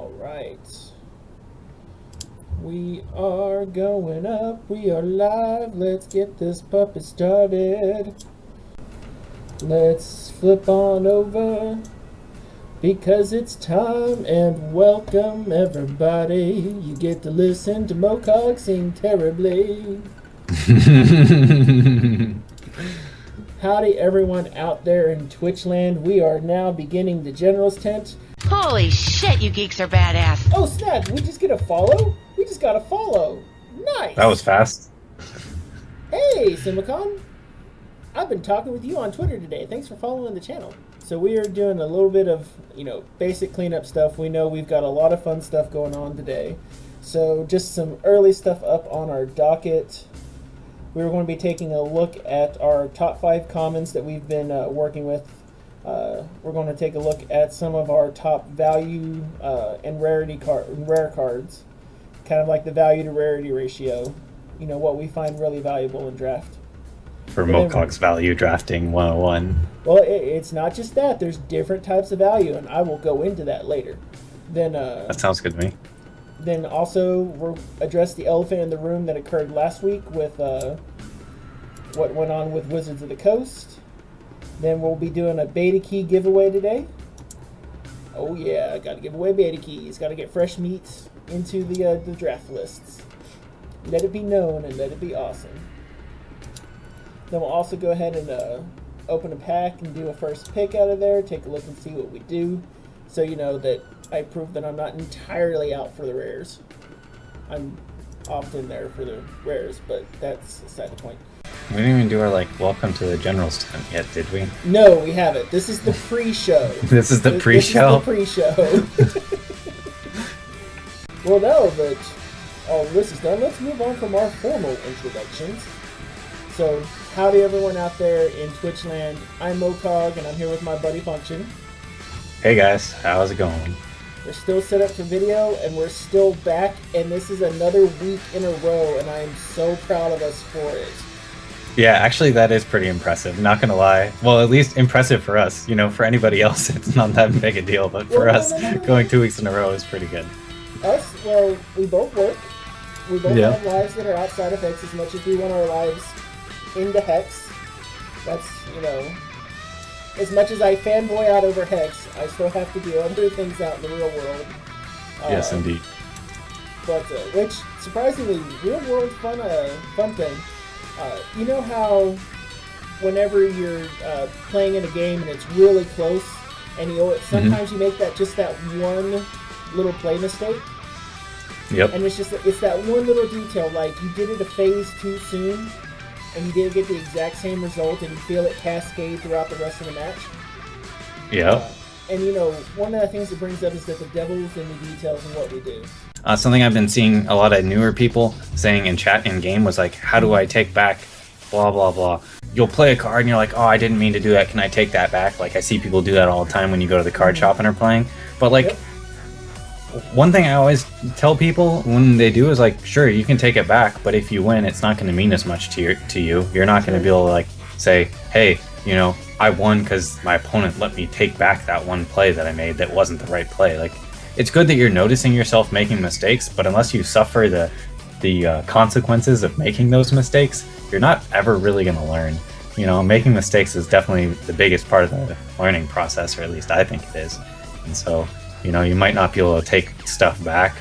Alright. We are going up. We are live. Let's get this puppet started. Let's flip on over because it's time, and welcome everybody. You get to listen to Mokog sing terribly. Howdy everyone out there in Twitch land. We are now beginning the General's Tent. Holy shit, you geeks are badass. Oh snap, we just get a follow? We just got a follow. Nice. That was fast. Hey, Simicon. I've been talking with you on Twitter today. Thanks for following the channel. So we are doing a little bit of, basic cleanup stuff. We know we've got a lot of fun stuff going on today. So just some early stuff up on our docket. We're going to be taking a look at our top 5 commons that we've been working with. We're going to take a look at some of our top value and rare cards, kind of like the value to rarity ratio. What we find really valuable in draft. For Mokog's value drafting 101. Well, it's not just that. There's different types of value, and I will go into that later. Then that sounds good to me. Then also we'll address the elephant in the room that occurred last week with what went on with Wizards of the Coast. Then we'll be doing a beta key giveaway today. Oh yeah, got to give away beta keys. Got to get fresh meats into the draft lists. Let it be known and let it be awesome. Then we'll also go ahead and open a pack and do a first pick out of there. Take a look and see what we do. So you know that I prove that I'm not entirely out for the rares. I'm often there for the rares, but that's beside the point. We didn't even do our welcome to the General's Tent yet, did we? No, we haven't. This is the pre-show. This is the pre-show? This is the pre-show. Well, now that all this is done, let's move on from our formal introductions. So, howdy everyone out there in Twitch land. I'm Mokog, and I'm here with my buddy Funktion. Hey guys, how's it going? We're still set up for video, and we're still back, and this is another week in a row, and I am so proud of us for it. Yeah, actually that is pretty impressive, not gonna lie. Well, at least impressive for us. For anybody else it's not that big a deal, but for us, going 2 weeks in a row is pretty good. Us, well, we both work. We both have lives that are outside of Hex as much as we want our lives into Hex. That's, as much as I fanboy out over Hex, I still have to do other things out in the real world. Yes, indeed. But, which, surprisingly, real world fun thing. You know how whenever you're playing in a game and it's really close, and sometimes you make that one little play mistake? Yep. And it's that one little detail, like you did it a phase too soon, and you didn't get the exact same result, and you feel it cascade throughout the rest of the match. Yeah. And one of the things it brings up is that the devil's in the details in what we do. Something I've been seeing a lot of newer people saying in chat in game was how do I take back blah blah blah. You'll play a card and you're like, oh, I didn't mean to do that, can I take that back? I see people do that all the time when you go to the card shop and are playing. But one thing I always tell people when they do is sure, you can take it back, but if you win, it's not going to mean as much to you. You're not going to be able to say, hey, I won because my opponent let me take back that one play that I made that wasn't the right play. It's good that you're noticing yourself making mistakes, but unless you suffer the consequences of making those mistakes, you're not ever really going to learn. Making mistakes is definitely the biggest part of the learning process, or at least I think it is. And so, you might not be able to take stuff back,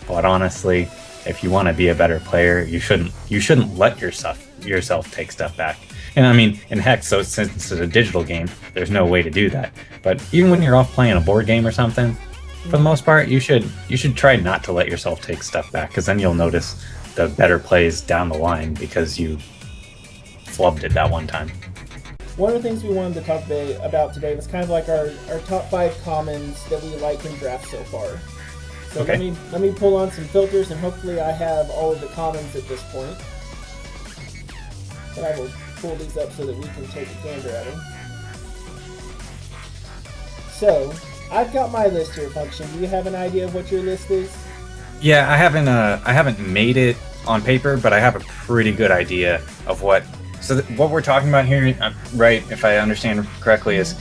but honestly, if you want to be a better player, you shouldn't let yourself take stuff back. And I mean, in Hex, so since it's a digital game, there's no way to do that. But even when you're off playing a board game or something, for the most part, you should try not to let yourself take stuff back, because then you'll notice the better plays down the line because you flubbed it that one time. One of the things we wanted to talk about today was kind of our top 5 commons that we like in draft so far. So okay. let me pull on some filters, and hopefully I have all of the commons at this point. And I will pull these up so that we can take a gander at them. So, I've got my list here, Funktion. Do you have an idea of what your list is? Yeah, I haven't made it on paper, but I have a pretty good idea of what. So what we're talking about here, right? If I understand correctly, is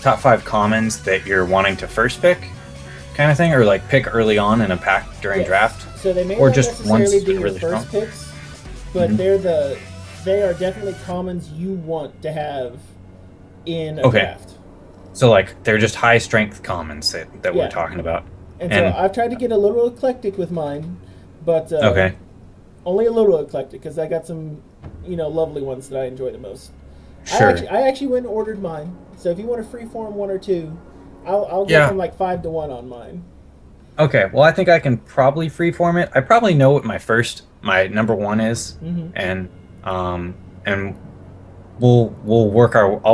top 5 commons that you're wanting to first pick. kind of thing, or like pick early on in a pack during Yes. draft, So they may or not just necessarily once be they're your really first strong. picks, but they are definitely commons you want to have in a Okay. draft. So like they're just high strength commons that Yeah. we're talking about. And so I've tried to get a little eclectic with mine, but Okay. only a little eclectic because I got some, lovely ones that I enjoy the most. Sure. I actually went and ordered mine. So if you want to freeform one or two, I'll go Yeah. from like 5 to 1 on mine. Okay, well, I think I can probably freeform it. I probably know what my number one is, and I'll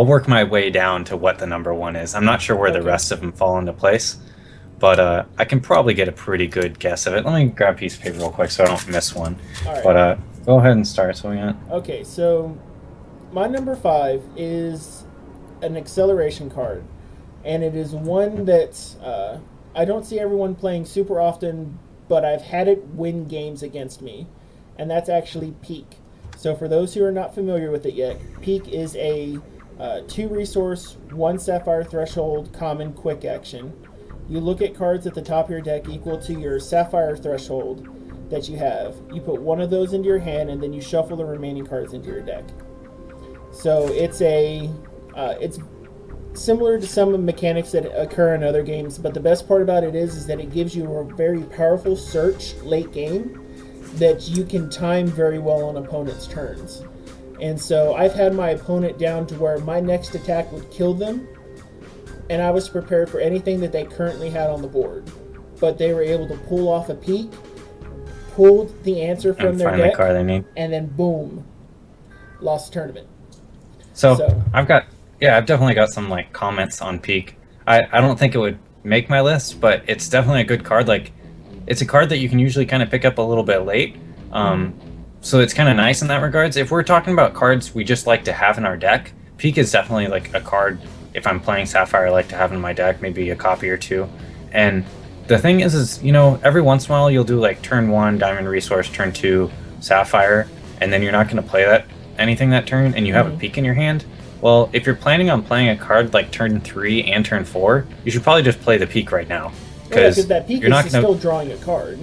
work my way down to what the number one is. I'm not sure where the Okay. rest of them fall into place, but I can probably get a pretty good guess of it. Let me grab a piece of paper real quick so I don't miss one. All right. But go ahead and start. So we got. Okay, so my number 5 is an acceleration card, and it is one that I don't see everyone playing super often, but I've had it win games against me, and that's actually Peak. So for those who are not familiar with it yet, Peak is a 2-resource, 1 Sapphire Threshold common quick action. You look at cards at the top of your deck equal to your Sapphire Threshold that you have. You put one of those into your hand, and then you shuffle the remaining cards into your deck. So it's similar to some of the mechanics that occur in other games, but the best part about it is that it gives you a very powerful search late game that you can time very well on opponents' turns. And so I've had my opponent down to where my next attack would kill them, and I was prepared for anything that they currently had on the board. But they were able to pull off a Peak, pulled the answer from And their find deck, the card they need. and then boom, lost the tournament. So I've definitely got some like comments on Peak. I don't think it would make my list, but it's definitely a good card. Like, it's a card that you can usually kind of pick up a little bit late. So it's kind of nice in that regards. If we're talking about cards we just like to have in our deck, Peak is definitely like a card. If I'm playing Sapphire, I like to have in my deck, maybe a copy or two. And the thing is every once in a while you'll do like turn 1 Diamond Resource, turn 2 Sapphire, and then you're not going to play anything that turn, and you have a Peak in your hand. Well, if you're planning on playing a card like turn 3 and turn 4, you should probably just play the Peak right now. Because that Peak is still drawing a card.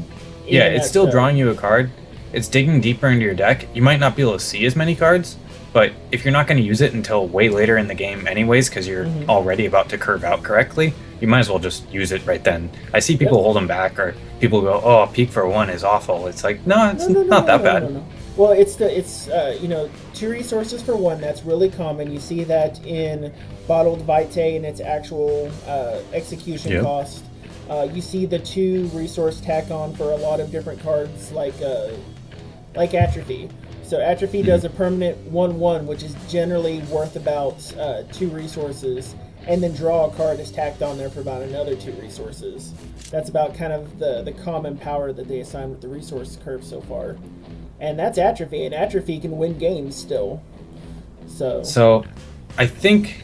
Yeah, it's still drawing you a card. It's digging deeper into your deck. You might not be able to see as many cards, but if you're not going to use it until way later in the game anyways, because you're already about to curve out correctly, you might as well just use it right then. I see people hold them back, or people go, "Oh, Peak for 1 is awful." It's like, no, it's not that bad. No. Well, it's 2 resources for 1. That's really common. You see that in Bottled Vitae and its actual execution cost. You see the 2 resource tack on for a lot of different cards, like Atrophy. So Atrophy does a permanent 1/1, which is generally worth about 2 resources, and then draw a card is tacked on there for about another 2 resources. That's about kind of the common power that they assign with the resource curve so far. And that's Atrophy, and Atrophy can win games still. So I think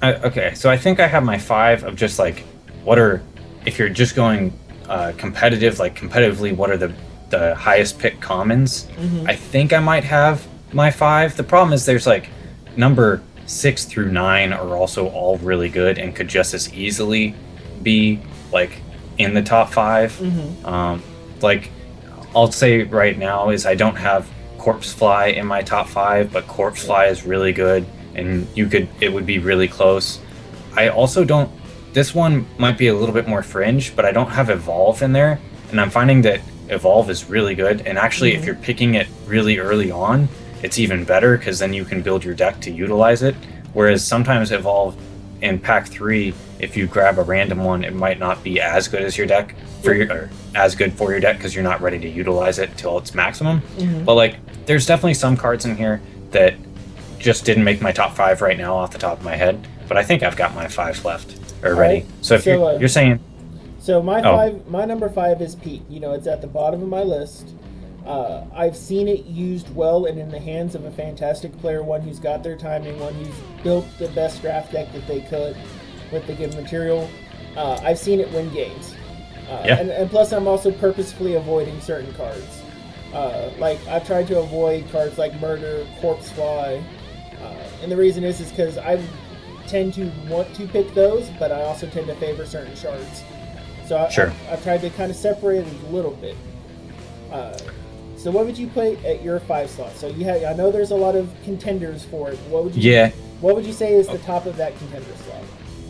I think I have my 5 of just like, if you're just going competitively, what are the highest pick commons? I think I might have my 5. The problem is there's like number 6 through 9 are also all really good and could just as easily be like in the top 5. Like, I'll say right now is I don't have Corpse Fly in my top 5, but Corpse Fly is really good, and it would be really close. I also don't. This one might be a little bit more fringe, but I don't have Evolve in there, and I'm finding that Evolve is really good. And actually, if you're picking it really early on, it's even better because then you can build your deck to utilize it. Whereas sometimes Evolve in pack 3, if you grab a random one, it might not be as good as your deck or as good for your deck because you're not ready to utilize it till its maximum. But like, there's definitely some cards in here that just didn't make my top 5 right now off the top of my head. But I think I've got my 5 left already. Right. So if you're saying, so my number 5 is Peak. It's at the bottom of my list. I've seen it used well and in the hands of a fantastic player, one who's got their timing, one who's built the best draft deck that they could with the given material. I've seen it win games. And plus, I'm also purposefully avoiding certain cards. Like, I've tried to avoid cards like Murder, Corpse Fly, and the reason is because I tend to want to pick those, but I also tend to favor certain shards. So Sure. I tried to kind of separate it a little bit. So what would you play at your 5 slot? So I know there's a lot of contenders for it. What would you say is the top of that contender slot?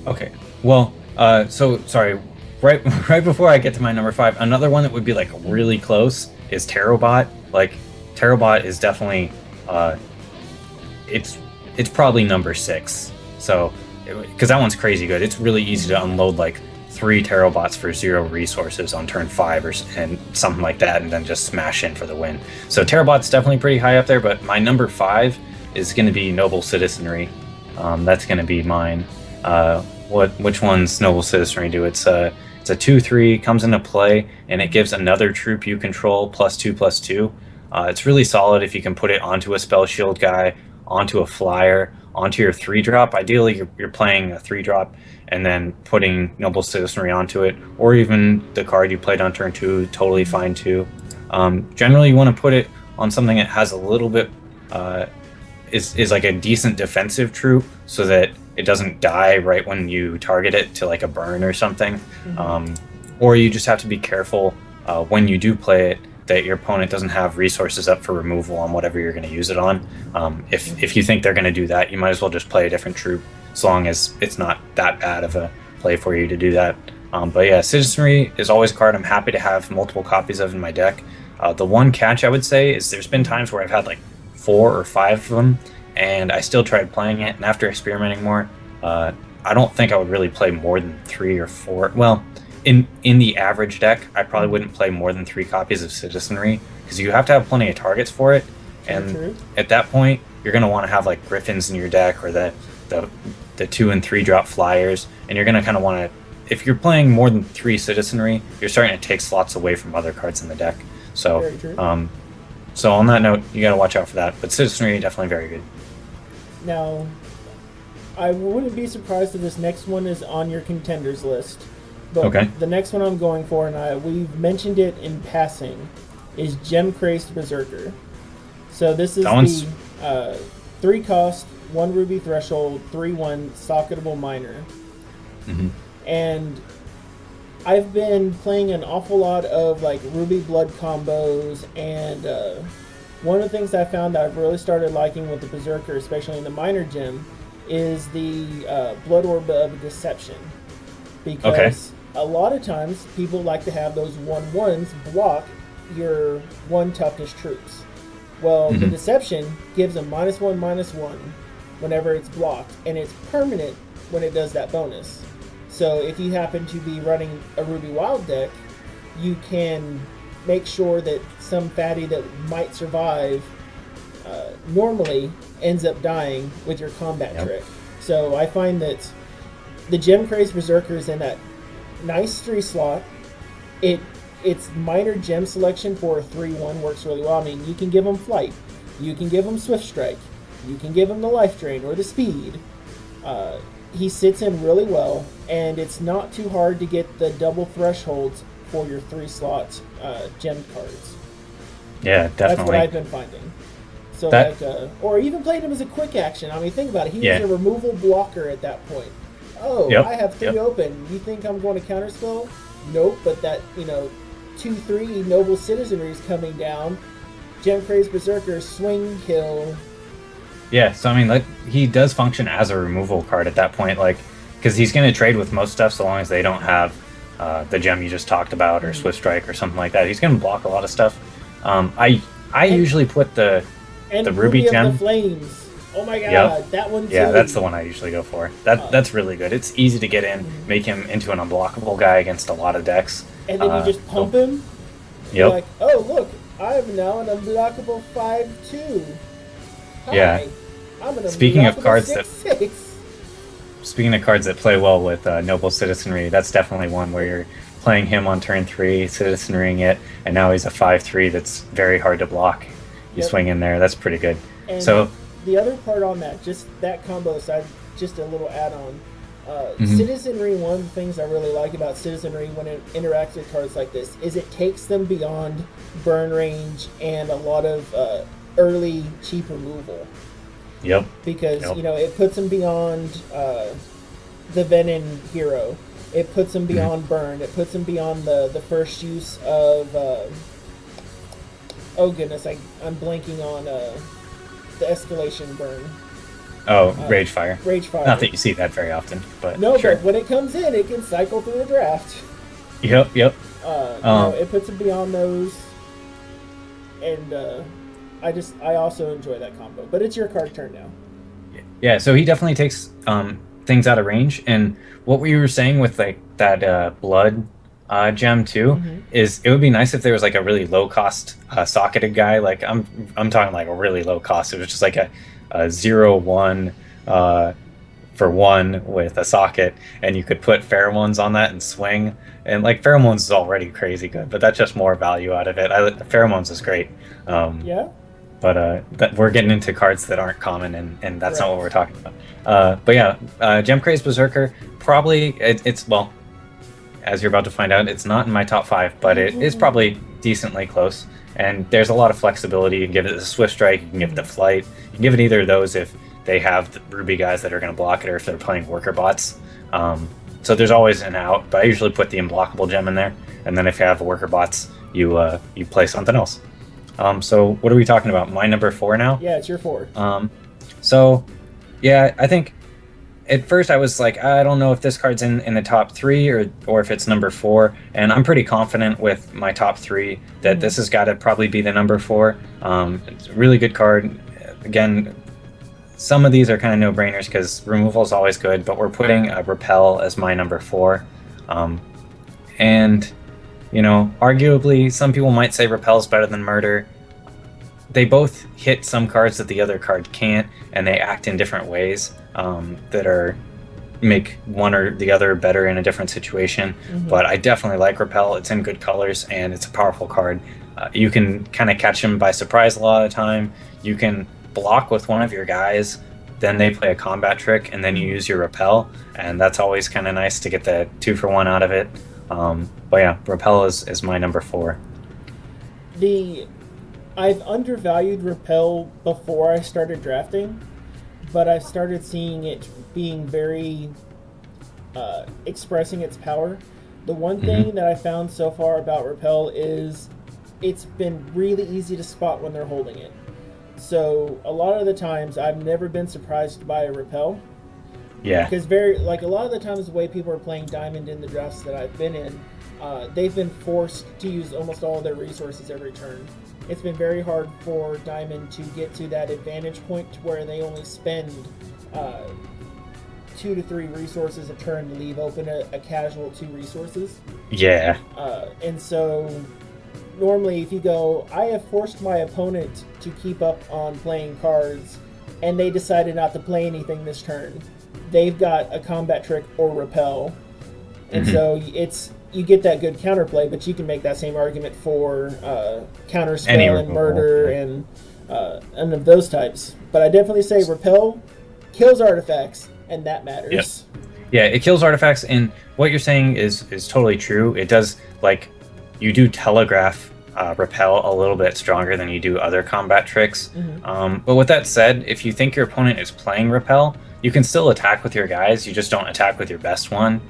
Okay. Well, so sorry. Right before I get to my number 5, another one that would be like really close is Terrobot. Like Terrobot is definitely it's probably number 6. So because that one's crazy good. It's really easy to unload like 3 Terrobots for 0 resources on turn 5 and something like that, and then just smash in for the win. So Terrobot's definitely pretty high up there, but my number 5 is going to be Noble Citizenry. That's going to be mine. Which one's Noble Citizenry do? It's a 2/3, comes into play, and it gives another troop you control +2/+2. It's really solid if you can put it onto a spell shield guy, onto a flyer, onto your 3-drop. Ideally, you're playing a 3-drop and then putting Noble Citizenry onto it, or even the card you played on turn 2, totally fine too. Generally, you want to put it on something that has a little bit is like a decent defensive troop, so that it doesn't die right when you target it to like a burn or something. Or you just have to be careful when you do play it that your opponent doesn't have resources up for removal on whatever you're going to use it on. If you think they're going to do that, you might as well just play a different troop, as long as it's not that bad of a play for you to do that. But yeah, Citizenry is always a card I'm happy to have multiple copies of in my deck. The one catch I would say is there's been times where I've had like 4 or 5 of them, and I still tried playing it, and after experimenting more, I don't think I would really play more than 3 or 4. Well, in the average deck, I probably wouldn't play more than 3 copies of Citizenry, because you have to have plenty of targets for it, and at that point, you're going to want to have like Griffins in your deck, or the 2 and 3 drop flyers, and you're going to kind of want to, if you're playing more than 3 Citizenry, you're starting to take slots away from other cards in the deck. So, so on that note, you got to watch out for that. But Citizenry, definitely very good. Now, I wouldn't be surprised if this next one is on your contenders list. But the next one I'm going for, and we've mentioned it in passing, is Gem-Crazed Berserker. So this is the 3 cost, 1 ruby threshold, 3/1 socketable miner. And I've been playing an awful lot of like ruby blood combos, and one of the things I found that I've really started liking with the Berserker, especially in the miner gem, is the Blood Orb of Deception. Because a lot of times people like to have those 1/1s block your 1 toughness troops. Well, the Deception gives them -1/-1 whenever it's blocked, and it's permanent when it does that bonus. So if you happen to be running a Ruby Wild deck, you can make sure that some fatty that might survive normally ends up dying with your combat trick. So I find that the Gem-Crazed Berserker is in that nice 3 slot. Its minor gem selection for a 3/1 works really well. I mean, you can give them Flight, you can give them Swift Strike, you can give him the Life Drain or the Speed. He sits in really well, and it's not too hard to get the double thresholds for your 3 slot gem cards. Yeah, definitely. That's what I've been finding. So or even played him as a quick action. I mean, think about it. He was a removal blocker at that point. Oh, I have 3 open. You think I'm going to counterspell? Nope, but that, 2/3 Noble Citizenry is coming down. Gem-Crazed Berserker, swing, kill. Yeah, so I mean, he does function as a removal card at that point, like, because he's going to trade with most stuff so long as they don't have the gem you just talked about, or Swift Strike or something like that. He's going to block a lot of stuff. I usually put the Ruby gem. Of the Flames. Oh my god, that one too. Yeah, that's the one I usually go for. That's really good. It's easy to get in, make him into an unblockable guy against a lot of decks. And then you just pump him. You're like, oh look, I am now an unblockable 5/2. Hi, I'm an Speaking of cards 6/6. Speaking of cards that play well with Noble Citizenry, that's definitely one where you're playing him on turn 3, citizenrying it, and now he's a 5/3 that's very hard to block. You swing in there, that's pretty good. And so the other part on that, just that combo side, just a little add-on. Citizenry, one of the things I really like about Citizenry when it interacts with cards like this is it takes them beyond burn range and a lot of early cheap removal. Because it puts them beyond the Venom hero. It puts him beyond burn. It puts him beyond the first use of... oh goodness, I'm blanking on the escalation burn. Oh, Rage Fire. Rage Fire. Not that you see that very often, but no, sure. but when it comes in, it can cycle through the draft. Yep. It puts him beyond those, and I also enjoy that combo. But it's your card turn now. Yeah, so he definitely takes things out of range, and what we were saying with like that blood gem too is it would be nice if there was like a really low cost socketed guy. Like I'm talking like a really low cost. It was just like a 0-1 for 1 with a socket, and you could put pheromones on that and swing. And like pheromones is already crazy good, but that's just more value out of it. Pheromones is great. Yeah. But we're getting into cards that aren't common, and that's not what we're talking about. But yeah, Gem Craze Berserker, probably, it's, well, as you're about to find out, it's not in my top 5, but it is probably decently close. And there's a lot of flexibility. You can give it the Swift Strike, you can give it the Flight, you can give it either of those if they have the Ruby guys that are going to block it, or if they're playing worker bots. So there's always an out, but I usually put the unblockable gem in there, and then if you have worker bots, you play something else. So what are we talking about? My number 4 now? Yeah, it's your 4. So yeah, I think at first I was like, I don't know if this card's in the top 3 or if it's number 4, and I'm pretty confident with my top 3 that this has got to probably be the number 4. It's a really good card. Again, some of these are kind of no-brainers because removal is always good, but we're putting Repel as my number 4. And you know, arguably, some people might say Repel's better than Murder. They both hit some cards that the other card can't, and they act in different ways that make one or the other better in a different situation. But I definitely like Repel. It's in good colors, and it's a powerful card. You can kind of catch them by surprise a lot of the time. You can block with one of your guys, then they play a combat trick, and then you use your Repel, and that's always kind of nice to get the 2-for-1 out of it. But yeah, Repel is my number 4. I've undervalued Repel before I started drafting, but I've started seeing it being very expressing its power. The one thing that I found so far about Repel is it's been really easy to spot when they're holding it. So a lot of the times I've never been surprised by a Repel. Yeah. Because a lot of the times the way people are playing Diamond in the drafts that I've been in, they've been forced to use almost all of their resources every turn. It's been very hard for Diamond to get to that advantage point where they only spend 2 to 3 resources a turn to leave open a casual 2 resources. Yeah. And so normally if you go, I have forced my opponent to keep up on playing cards, and they decided not to play anything this turn, they've got a combat trick or Repel. And so you get that good counterplay, but you can make that same argument for Counterspell and Murder and of those types. But I definitely say Repel kills artifacts, and that matters. Yes. Yeah, it kills artifacts, and what you're saying is totally true. It does, like, you do telegraph Repel a little bit stronger than you do other combat tricks. But with that said, if you think your opponent is playing Repel, you can still attack with your guys, you just don't attack with your best one.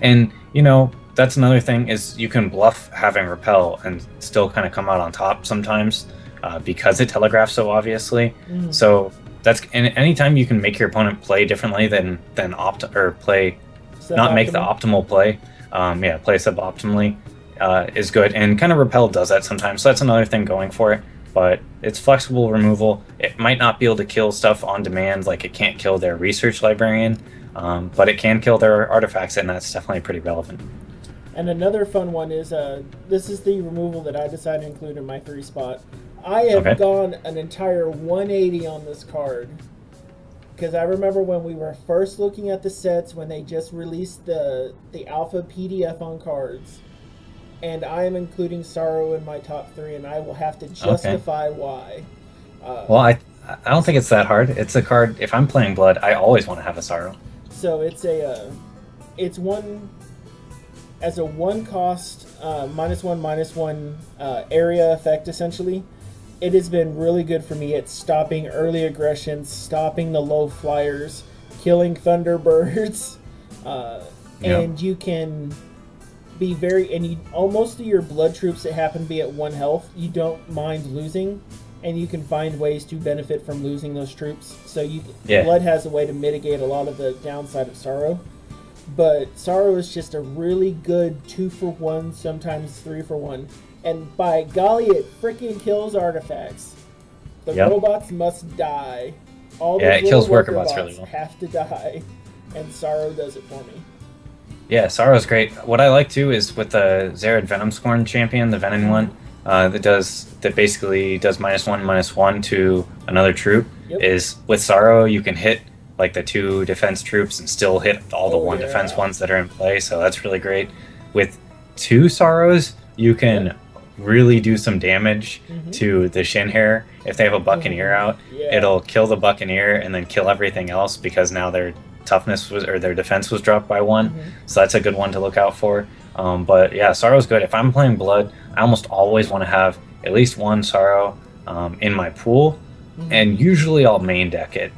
And, you know, that's another thing, is you can bluff having Repel and still kind of come out on top sometimes because it telegraphs so obviously. So that's, and anytime you can make your opponent play differently than play, not make the optimal play, play suboptimally is good. And kind of Repel does that sometimes, so that's another thing going for it. But it's flexible removal. It might not be able to kill stuff on demand, like it can't kill their research librarian, but it can kill their artifacts, and that's definitely pretty relevant. And another fun one is, this is the removal that I decided to include in my 3 spot. I have gone an entire 180 on this card, because I remember when we were first looking at the sets, when they just released the alpha PDF on cards, and I am including Sorrow in my top 3, and I will have to justify why. Well, I don't think it's that hard. It's a card, if I'm playing Blood, I always want to have a Sorrow. So it's one as a 1 cost -1/-1 area effect essentially. It has been really good for me at stopping early aggression, stopping the low flyers, killing Thunderbirds, and you can be very, and you most of your blood troops that happen to be at 1 health, you don't mind losing, and you can find ways to benefit from losing those troops. So blood has a way to mitigate a lot of the downside of sorrow. But sorrow is just a really good 2-for-1, sometimes 3-for-1. And by golly, it freaking kills artifacts. The robots must die. All those it kills worker bots really well. have to die, and sorrow does it for me. Yeah, sorrow's great. What I like too is with the Zared Venomscorn champion, the Venom one, that basically does -1/-1 to another troop. Is with sorrow you can hit like the 2 defense troops and still hit all the 1 defense ones that are in play, so that's really great. With 2 sorrows, you can really do some damage to the Shin Hair. If they have a Buccaneer out, it'll kill the Buccaneer and then kill everything else because now their toughness their defense was dropped by 1. So that's a good one to look out for. But yeah, sorrow's good. If I'm playing blood, I almost always want to have at least 1 sorrow in my pool, and usually I'll main deck it.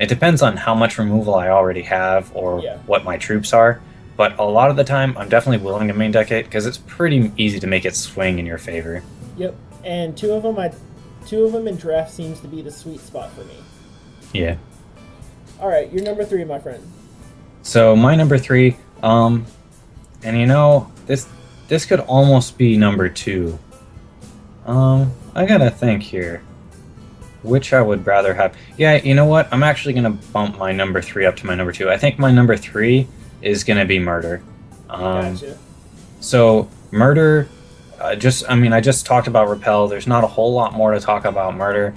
It depends on how much removal I already have or what my troops are, but a lot of the time I'm definitely willing to main deck it because it's pretty easy to make it swing in your favor. Yep, and two of them in draft seems to be the sweet spot for me. Yeah. All right, you're number 3, my friend. So my number 3, and you know this could almost be number 2. I gotta think here. Which I would rather have. Yeah, you know what? I'm actually going to bump my number 3 up to my number 2. I think my number 3 is going to be Murder. Gotcha. So, Murder, I just talked about Repel. There's not a whole lot more to talk about Murder.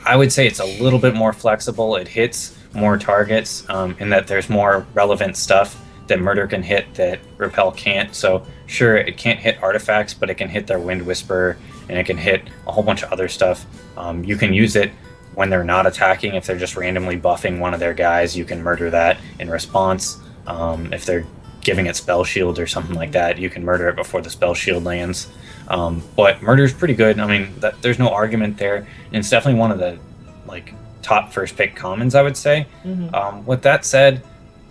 I would say it's a little bit more flexible. It hits more targets in that there's more relevant stuff that Murder can hit that Repel can't. So, sure, it can't hit artifacts, but it can hit their Wind Whisperer, and it can hit a whole bunch of other stuff. You can use it when they're not attacking. If they're just randomly buffing one of their guys, you can murder that in response. If they're giving it spell shield or something like that, you can murder it before the spell shield lands. But murder is pretty good. I mean, there's no argument there. And it's definitely one of the top first pick commons, I would say. With that said,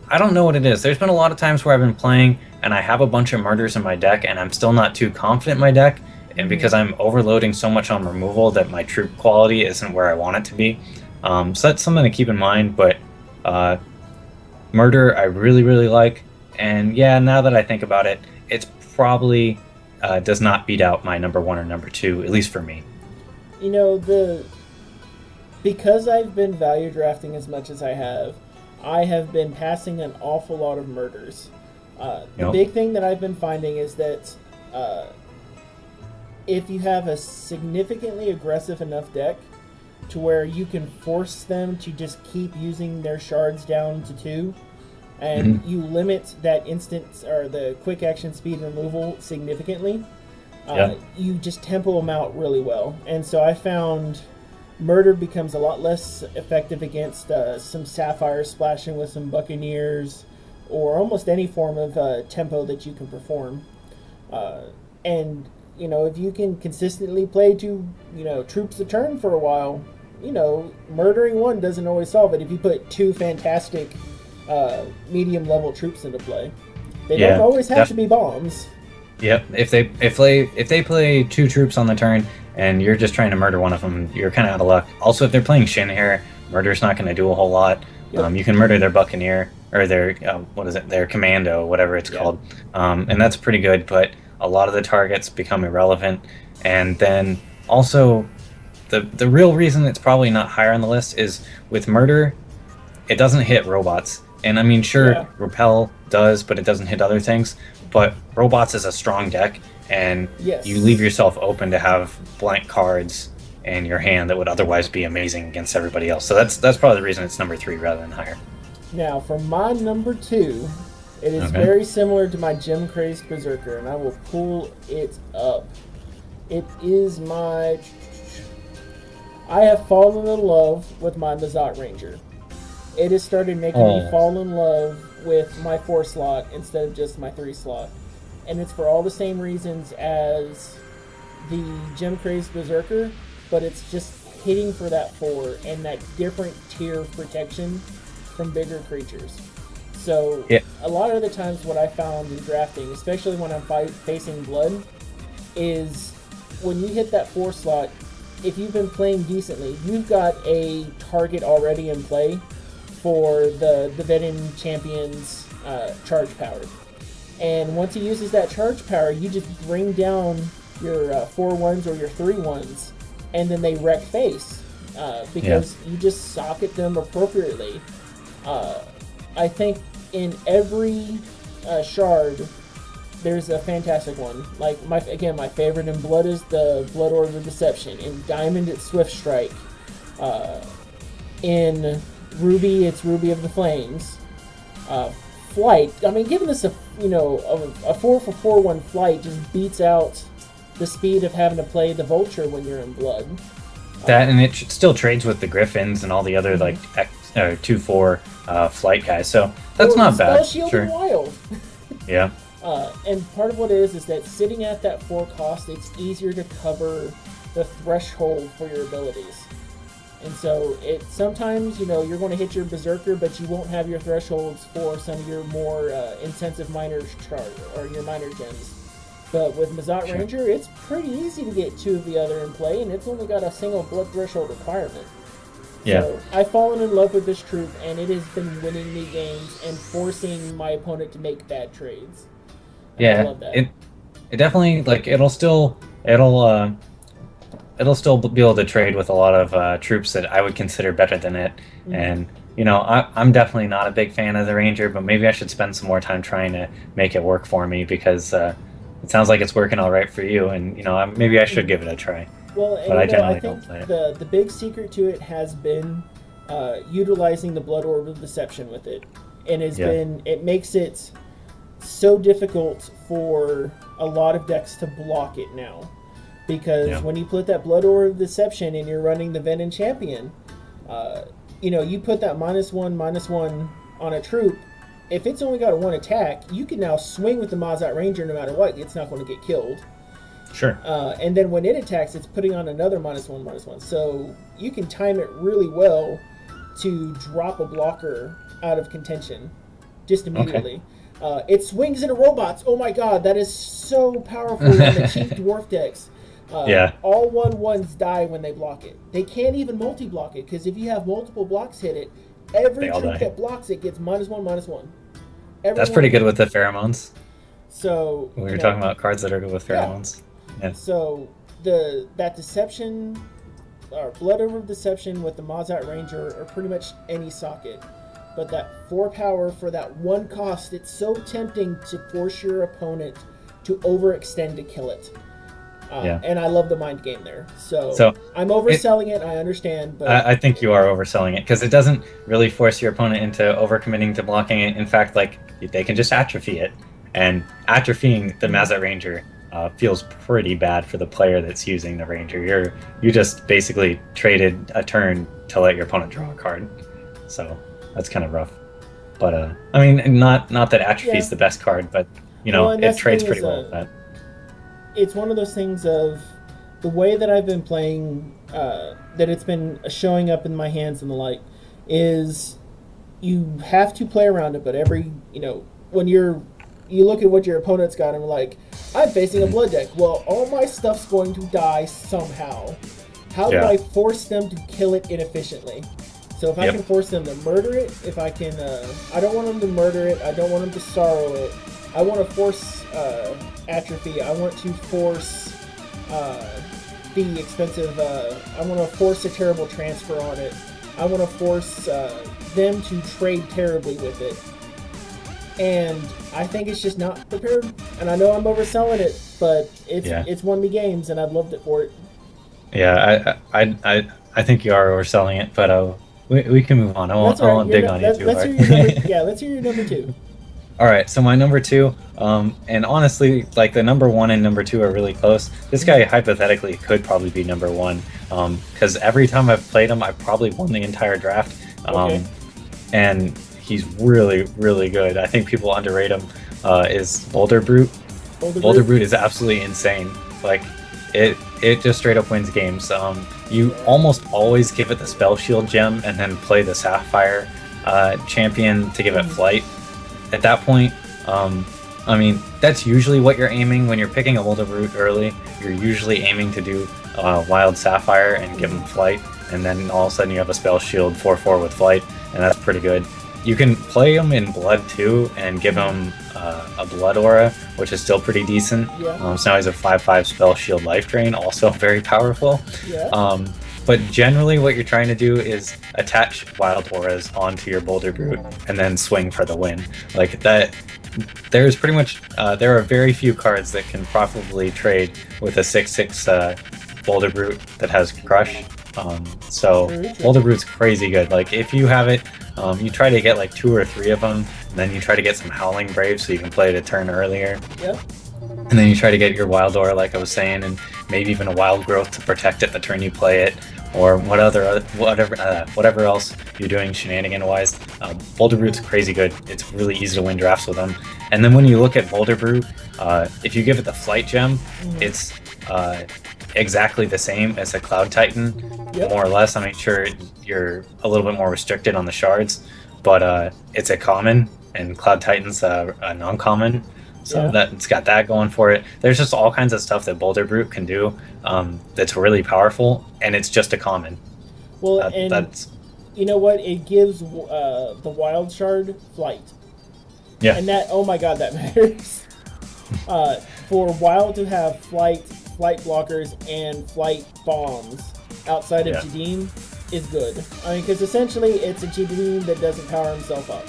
I don't know what it is. There's been a lot of times where I've been playing and I have a bunch of murders in my deck and I'm still not too confident in my deck. And because I'm overloading so much on removal that my troop quality isn't where I want it to be. So that's something to keep in mind. But Murder I really, really like. And yeah, now that I think about it, it's probably does not beat out my number 1 or number 2, at least for me. You know, because I've been value drafting as much as I have been passing an awful lot of murders. The big thing that I've been finding is that if you have a significantly aggressive enough deck to where you can force them to just keep using their shards down to 2, and you limit that instant or the quick action speed removal significantly, you just tempo them out really well. And so I found Murder becomes a lot less effective against some Sapphire splashing with some Buccaneers or almost any form of tempo that you can perform. And you know, if you can consistently play 2, troops a turn for a while, murdering 1 doesn't always solve it. If you put 2 fantastic medium level troops into play, they don't always have to be bombs. Yep. If they play 2 troops on the turn and you're just trying to murder one of them, you're kind of out of luck. Also, if they're playing Shin Hair, Murder's not going to do a whole lot. You can murder their Buccaneer or their their Commando, whatever it's called, and that's pretty good. But a lot of the targets become irrelevant. And then also the real reason it's probably not higher on the list is with Murder, it doesn't hit robots. And I mean, sure, Repel does, but it doesn't hit other things. But robots is a strong deck, and you leave yourself open to have blank cards in your hand that would otherwise be amazing against everybody else. So that's probably the reason it's number 3 rather than higher. Now, for my number 2, it is very similar to my Gem Crazed Berserker, and I will pull it up. It is I have fallen in love with my Mazat Ranger. It has started making me fall in love with my 4 slot instead of just my 3 slot. And it's for all the same reasons as the Gem Crazed Berserker, but it's just hitting for that 4 and that different tier of protection from bigger creatures. So Yeah. a lot of the times what I found in drafting, especially when I'm facing blood, is when you hit that 4 slot, if you've been playing decently, you've got a target already in play for the Venom Champion's charge power. And once he uses that charge power, you just bring down your 4-1s or your 3-1s, and then they wreck face because you just socket them appropriately. I think in every shard, there's a fantastic one. Like my favorite in Blood is the Blood Orb of Deception. In Diamond, it's Swift Strike. In Ruby, it's Ruby of the Flames. Flight. I mean, giving this a 4-for-4-1 flight just beats out the speed of having to play the Vulture when you're in Blood. That and it still trades with the Griffins and all the other like 2-4 flight guys. So that's not bad. Spell Shield Sure. and Wild. Yeah. And part of what it is that sitting at that 4 cost, it's easier to cover the threshold for your abilities. And so it sometimes, you're going to hit your Berserker, but you won't have your thresholds for some of your more intensive minor or your minor gens. But with Mazat Sure. Ranger, it's pretty easy to get 2 of the other in play, and it's only got a single blood threshold requirement. Yeah. So I've fallen in love with this troop, and it has been winning me games and forcing my opponent to make bad trades. And I Yeah. love that. It definitely it'll still be able to trade with a lot of troops that I would consider better than it. Mm-hmm. And I'm definitely not a big fan of the Ranger, but maybe I should spend some more time trying to make it work for me because it sounds like it's working all right for you, and maybe I should give it a try. Well, and But I I generally think don't play it. the big secret to it has been utilizing the Blood Orb of Deception with it, and it makes it so difficult for a lot of decks to block it now, because when you put that Blood Orb of Deception and you're running the Venom Champion, you put that -1/-1 on a troop. If it's only got a 1 attack, you can now swing with the Mazat Ranger no matter what. It's not going to get killed. Sure. And then when it attacks, it's putting on another -1/-1. So you can time it really well to drop a blocker out of contention just immediately. It swings into robots. Oh my god, that is so powerful on the cheap dwarf decks. All 1/1s die when they block it. They can't even multi-block it, because if you have multiple blocks hit it, every troop that blocks it gets -1/-1. That's pretty good with the pheromones. So We were talking about cards that are good with pheromones. Yeah. So that Deception, or Blood Orb of Deception with the Mazat Ranger, or pretty much any socket. But that 4 power for that 1 cost, it's so tempting to force your opponent to overextend to kill it. And I love the mind game there. So I'm overselling it, I understand. But I think you are overselling it, because it doesn't really force your opponent into overcommitting to blocking it. In fact, they can just atrophy it. And atrophying the Mazat Ranger feels pretty bad for the player that's using the Ranger. You just basically traded a turn to let your opponent draw a card. So that's kind of rough. But not that atrophy is the best card, but it trades pretty well with that. It's one of those things of the way that I've been playing, that it's been showing up in my hands and the like, is you have to play around it, but when you look at what your opponent's got and you're like, I'm facing a blood deck. Well, all my stuff's going to die somehow. How do I force them to kill it inefficiently? So if I can force them to murder it, if I can, I don't want them to murder it, I don't want them to sorrow it. I want to force atrophy. I want to force the expensive, I want to force a terrible transfer on it. I want to force them to trade terribly with it. And I think it's just not prepared. And I know I'm overselling it, but it's won me games, and I've loved it for it. Yeah, I think you are overselling it, but we can move on. I won't dig on you too hard. Let's hear your number 2. All right, so my number 2, and honestly, the number 1 and number 2 are really close. This guy hypothetically could probably be number 1, because every time I've played him, I've probably won the entire draft. And he's really, really good. I think people underrate him. Is Boulder Brute. Boulder Brute is absolutely insane. It just straight up wins games. You almost always give it the Spell Shield gem and then play the Sapphire champion to give it flight. at that point, I mean, that's usually what you're aiming when you're picking a Boulder Brute early. You're usually aiming to do Wild Sapphire and give him Flight, and then all of a sudden you have a Spell Shield 4/4 with Flight, and that's pretty good. You can play him in Blood too and give him a Blood Aura, which is still pretty decent. Yeah. So now he's a 5/5 Spell Shield Life Drain, also very powerful. Yeah. But generally what you're trying to do is attach Wild Auras onto your Boulder Brute and then swing for the win. Like that, there's pretty much, there are very few cards that can profitably trade with a 6/6 Boulder Brute that has Crush. So Boulder Brute's crazy good. Like if you have it, you try to get like 2 or 3 of them, and then you try to get some Howling Brave so you can play it a turn earlier. Yep. And then you try to get your Wild Aura, like I was saying, and maybe even a Wild Growth to protect it the turn you play it, or whatever else you're doing shenanigan-wise. Boulder Brute's crazy good. It's really easy to win drafts with them. And then when you look at Boulder Brute, if you give it the Flight Gem, it's exactly the same as a Cloud Titan, more or less. I mean, sure, you're a little bit more restricted on the shards, but it's a common, and Cloud Titan's a non-common. So it's got that going for it. There's just all kinds of stuff that Boulder Brute can do that's really powerful, and it's just a common. Well, that's you know what? It gives the Wild Shard Flight. Yeah. And that, oh my god, that matters. For Wild to have Flight blockers, and Flight bombs outside of Jadim is good. I mean, because essentially it's a Jadim that doesn't power himself up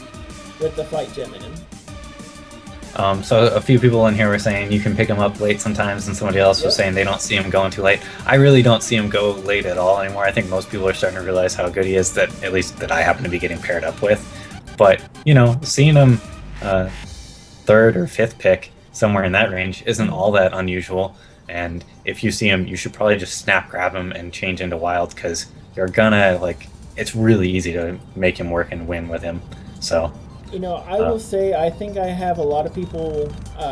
with the Flight Gem in him. So a few people in here were saying you can pick him up late sometimes, and somebody else was saying they don't see him going too late. I really don't see him go late at all anymore. I think most people are starting to realize how good he is, that at least that I happen to be getting paired up with. But, you know, seeing him 3rd or 5th pick, somewhere in that range, isn't all that unusual. And if you see him, you should probably just snap grab him and change into Wild, because you're gonna, like, it's really easy to make him work and win with him. So... You know, I will say, I think I have a lot of people,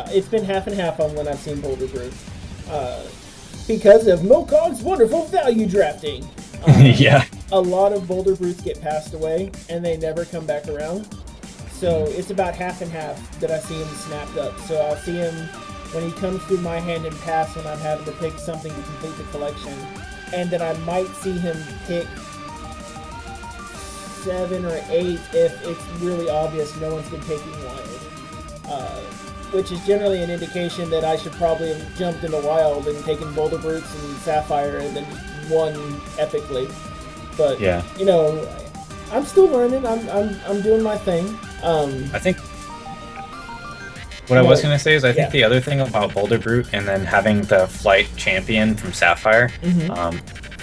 it's been half and half on when I've seen Boulder Brute. Because of Mokog's wonderful value drafting. A lot of Boulder Brutes get passed away, and they never come back around. So it's about half and half that I see him snapped up. So I'll see him when he comes through my hand and pass when I'm having to pick something to complete the collection. And then I might see him pick 7 or 8 if it's really obvious no one's been taking Wild, which is generally an indication that I should probably have jumped into Wild and taken Boulder Brutes and Sapphire and then won epically. But you know, I'm still learning. I'm doing my thing. I think what I was going to say is I think the other thing about Boulder Brute and then having the Flight Champion from Sapphire,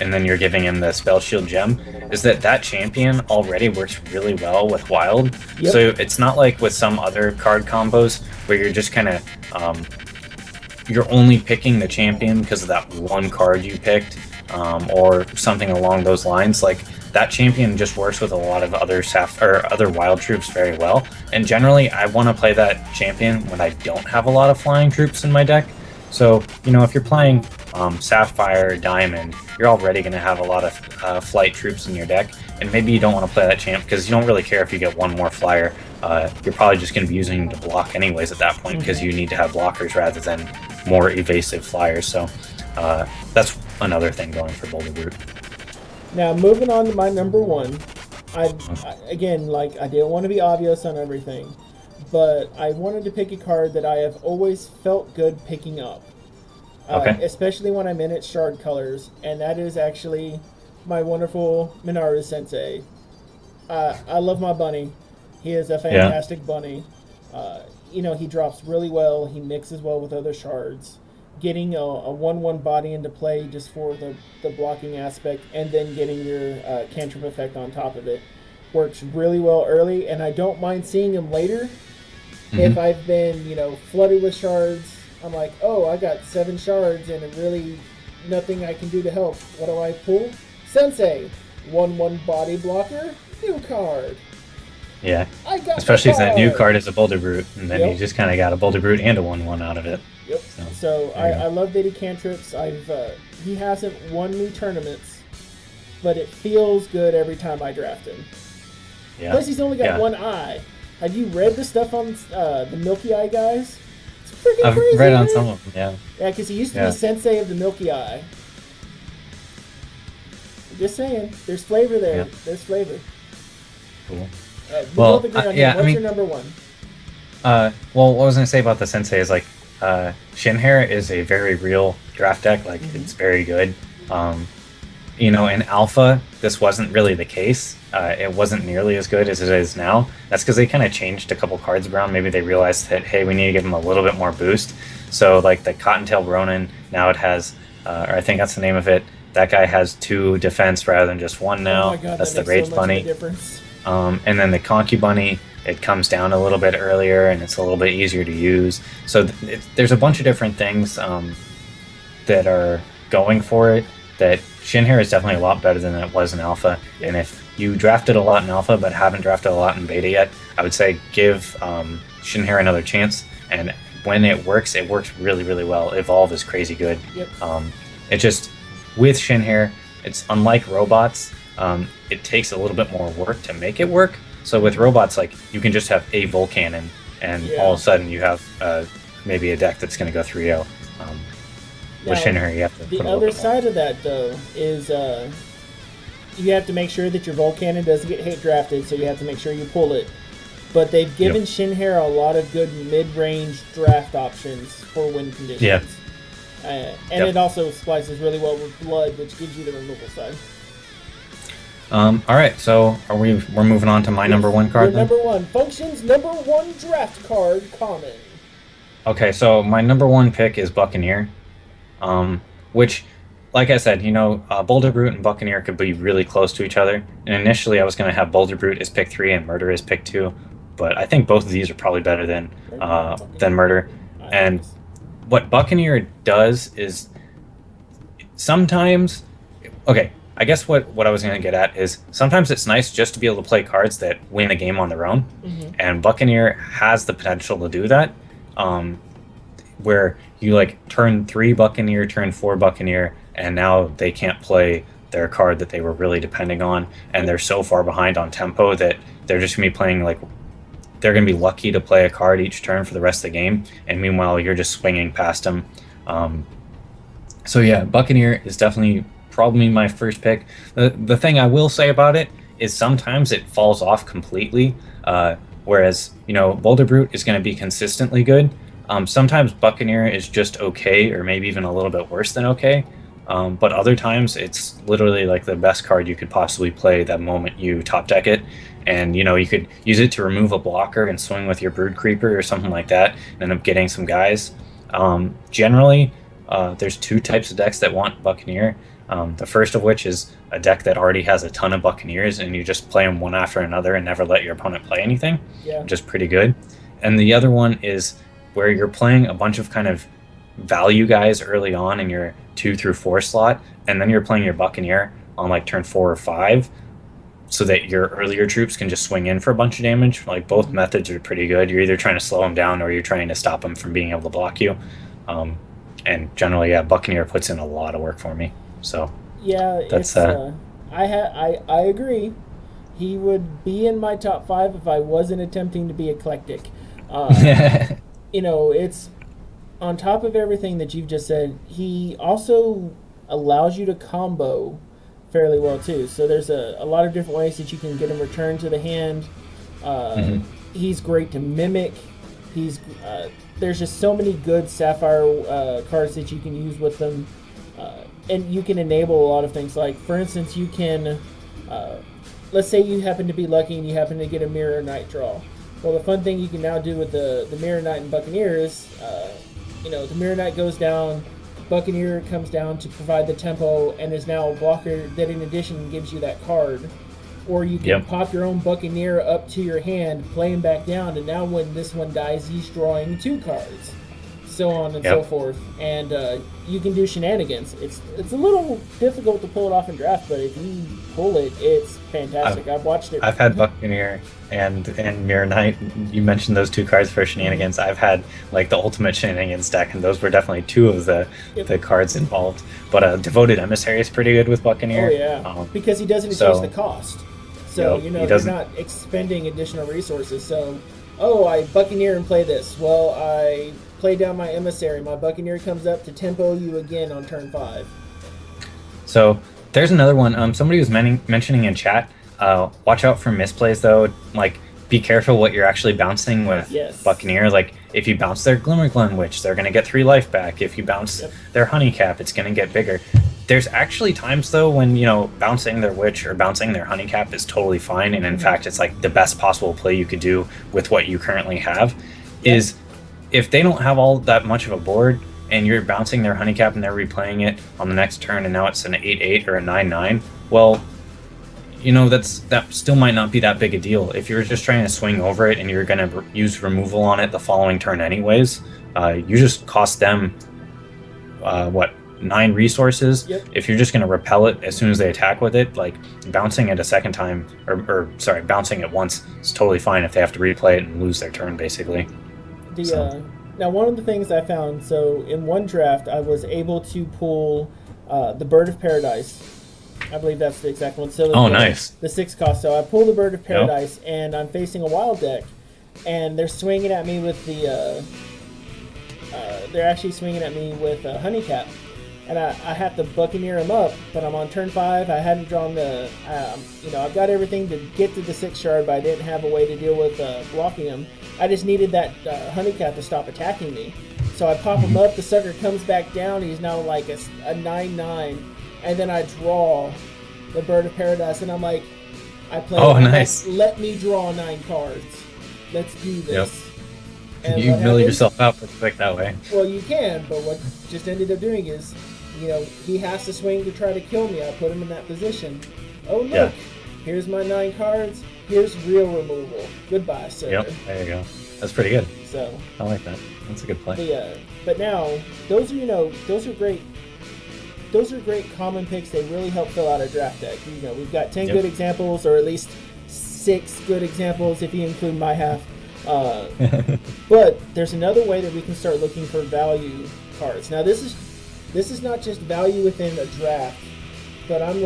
and then you're giving him the Spell Shield Gem, is that champion already works really well with Wild. So it's not like with some other card combos where you're just kind of, you're only picking the champion because of that one card you picked, or something along those lines. Like, that champion just works with a lot of other other Wild troops very well. And generally, I want to play that champion when I don't have a lot of flying troops in my deck. So, you know, if you're playing Sapphire, Diamond, you're already going to have a lot of flight troops in your deck, and maybe you don't want to play that champ because you don't really care if you get one more flyer. You're probably just going to be using him to block anyways at that point, because you need to have blockers rather than more evasive flyers. So that's another thing going for Boulder Brute. Now, moving on to my number 1. Again, like, I didn't want to be obvious on everything, but I wanted to pick a card that I have always felt good picking up. Especially when I'm in its shard colors, and that is actually my wonderful Minaru Sensei. I love my bunny. He is a fantastic bunny. You know, he drops really well. He mixes well with other shards. Getting a 1/1 body into play just for the blocking aspect, and then getting your cantrip effect on top of it works really well early, and I don't mind seeing him later. If I've been, you know, flooded with shards, I'm like, oh, I got 7 shards and really nothing I can do to help. What do I pull? Sensei, 1/1 body blocker, new card. Yeah, especially as that new card is a Boulder Brute, and then you just kind of got a Boulder Brute and a 1/1 out of it. So I love that he cantrips. He hasn't won me tournaments, but it feels good every time I draft him. Plus, he's only got one eye. Have you read the stuff on the Milky Eye guys? It's freaking I've crazy, read on man. some of them, yeah. Yeah, because he used to Yeah. be sensei of the Milky Eye. Just saying, there's flavor there. Yeah. There's flavor. Cool. We Well, both agree on yeah, him. What's I mean- your number one? Well, what I was gonna say about the Sensei is like, Shinhair is a very real draft deck. Like, it's very good. You know, in Alpha, this wasn't really the case. It wasn't nearly as good as it is now. That's because they kind of changed a couple cards around. Maybe they realized that, hey, we need to give them a little bit more boost. So, like the Cottontail Ronin, now it has, or I think that's the name of it. That guy has 2 defense rather than just 1 now. Oh my God, That's that the makes Rage so much of a Bunny. difference. And then the Conky Bunny, it comes down a little bit earlier and it's a little bit easier to use. So there's a bunch of different things that are going for it. That Shinhair is definitely a lot better than it was in Alpha. And if you drafted a lot in Alpha but haven't drafted a lot in Beta yet, I would say give Shinhair another chance. And when it works really, really well. Evolve is crazy good. Yep. It just, with Shinhair, it's unlike robots. It takes a little bit more work to make it work. So with robots, like, you can just have a Volcannon, and all of a sudden you have maybe a deck that's going to go 3-0. With Now, Shinhair, you have to The put a little other bit more. side of that, though, is you have to make sure that your Volcannon doesn't get hate drafted, so you have to make sure you pull it. But they've given Shinhair a lot of good mid-range draft options for win conditions. Yeah. And it also splices really well with Blood, which gives you the removal side. All right, so we're moving on to my number 1 card Your then? number 1. Function's number 1 draft card, common. Okay, so my number 1 pick is Buccaneer, which, like I said, you know, Boulder Brute and Buccaneer could be really close to each other. And initially I was going to have Boulder Brute as pick 3 and Murder as pick 2, but I think both of these are probably better than Murder. And what Buccaneer does is sometimes, okay, I guess what I was going to get at is sometimes it's nice just to be able to play cards that win a game on their own. And Buccaneer has the potential to do that, where you like turn 3 Buccaneer, turn 4 Buccaneer, and now they can't play their card that they were really depending on, and they're so far behind on tempo that they're just going to be playing like, they're going to be lucky to play a card each turn for the rest of the game, and meanwhile you're just swinging past them. So yeah, Buccaneer is definitely probably my first pick. The thing I will say about it is sometimes it falls off completely, whereas, you know, Boulder Brute is going to be consistently good. Sometimes Buccaneer is just okay, or maybe even a little bit worse than okay. But other times it's literally like the best card you could possibly play that moment you top deck it. And, you know, you could use it to remove a blocker and swing with your Brood Creeper or something like that and end up getting some guys. Generally, there's 2 types of decks that want Buccaneer. The first of which is a deck that already has a ton of Buccaneers and you just play them one after another and never let your opponent play anything. Yeah. Which is pretty good. And the other one is where you're playing a bunch of kind of value guys early on in your 2 through 4 slot, and then you're playing your Buccaneer on like turn 4 or 5, so that your earlier troops can just swing in for a bunch of damage. Like, both methods are pretty good. You're either trying to slow them down or you're trying to stop them from being able to block you. And generally, yeah, Buccaneer puts in a lot of work for me. So yeah, that's I agree. He would be in my top 5 if I wasn't attempting to be eclectic. You know, it's on top of everything that you've just said. He also allows you to combo fairly well too. So there's a lot of different ways that you can get him returned to the hand. He's great to mimic. There's just so many good Sapphire cards that you can use with them. And you can enable a lot of things. Like, for instance, you can, let's say you happen to be lucky and you happen to get a Mirror Knight draw. Well, the fun thing you can now do with the Mirror Knight and Buccaneer is, you know, the Mirror Knight goes down, Buccaneer comes down to provide the tempo, and is now a blocker that in addition gives you that card. Or you can pop your own Buccaneer up to your hand, play him back down, and now when this one dies, he's drawing 2 cards. So on and so forth. And you can do shenanigans. It's a little difficult to pull it off in draft, but if you pull it, it's fantastic. I've watched it. I've had Buccaneer and Mirror Knight. You mentioned those 2 cards for shenanigans. I've had like the ultimate shenanigans deck, and those were definitely 2 of the cards involved. But Devoted Emissary is pretty good with Buccaneer. Oh yeah, because he doesn't change the cost. So, Yep, you know, he they're doesn't. not expending additional resources. So, oh, I Buccaneer and play this. Well, I play down my Emissary. My Buccaneer comes up to tempo you again on turn 5. So there's another one. Somebody was mentioning in chat. Watch out for misplays though. Like, be careful what you're actually bouncing with Yes. Buccaneer. Like, if you bounce their Glimmerglen Witch, they're gonna get 3 life back. If you bounce their Honeycap, it's gonna get bigger. There's actually times though when, you know, bouncing their Witch or bouncing their Honeycap is totally fine, and in fact it's like the best possible play you could do with what you currently have. Is if they don't have all that much of a board and you're bouncing their Honeycap and they're replaying it on the next turn and now it's an 8-8 or a 9-9, well, you know, that still might not be that big a deal. If you're just trying to swing over it and you're going to use removal on it the following turn anyways, you just cost them, 9 resources. Yep. If you're just going to repel it as soon as they attack with it, like bouncing it a second time, or bouncing it once is totally fine if they have to replay it and lose their turn, basically. Now, one of the things I found, so in one draft, I was able to pull the Bird of Paradise. I believe that's the exact one. So Nice. The 6 cost. So I pull the Bird of Paradise, and I'm facing a wild deck, and they're swinging at me with the. They're actually swinging at me with Honeycap, and I have to Buccaneer him up, but I'm on turn 5. I hadn't drawn the. I've got everything to get to the 6 shard, but I didn't have a way to deal with blocking him. I just needed that Honeycap to stop attacking me. So I pop him up, the sucker comes back down, he's now like a 9-9, and then I draw the Bird of Paradise, and I'm like, nice. Let me draw 9 cards. Let's do this. Yep. You mill yourself out pretty quick that way. Well, you can, but what just ended up doing is, you know, he has to swing to try to kill me. I put him in that position. Oh, look, here's my 9 cards. Here's real removal. Goodbye, sir. Yep, there you go. That's pretty good. So I like that. That's a good play. But now those are great. Those are great common picks. They really help fill out a draft deck. You know, we've got 10 good examples, or at least 6 good examples if you include my half. But there's another way that we can start looking for value cards. Now this is not just value within a draft, but I'm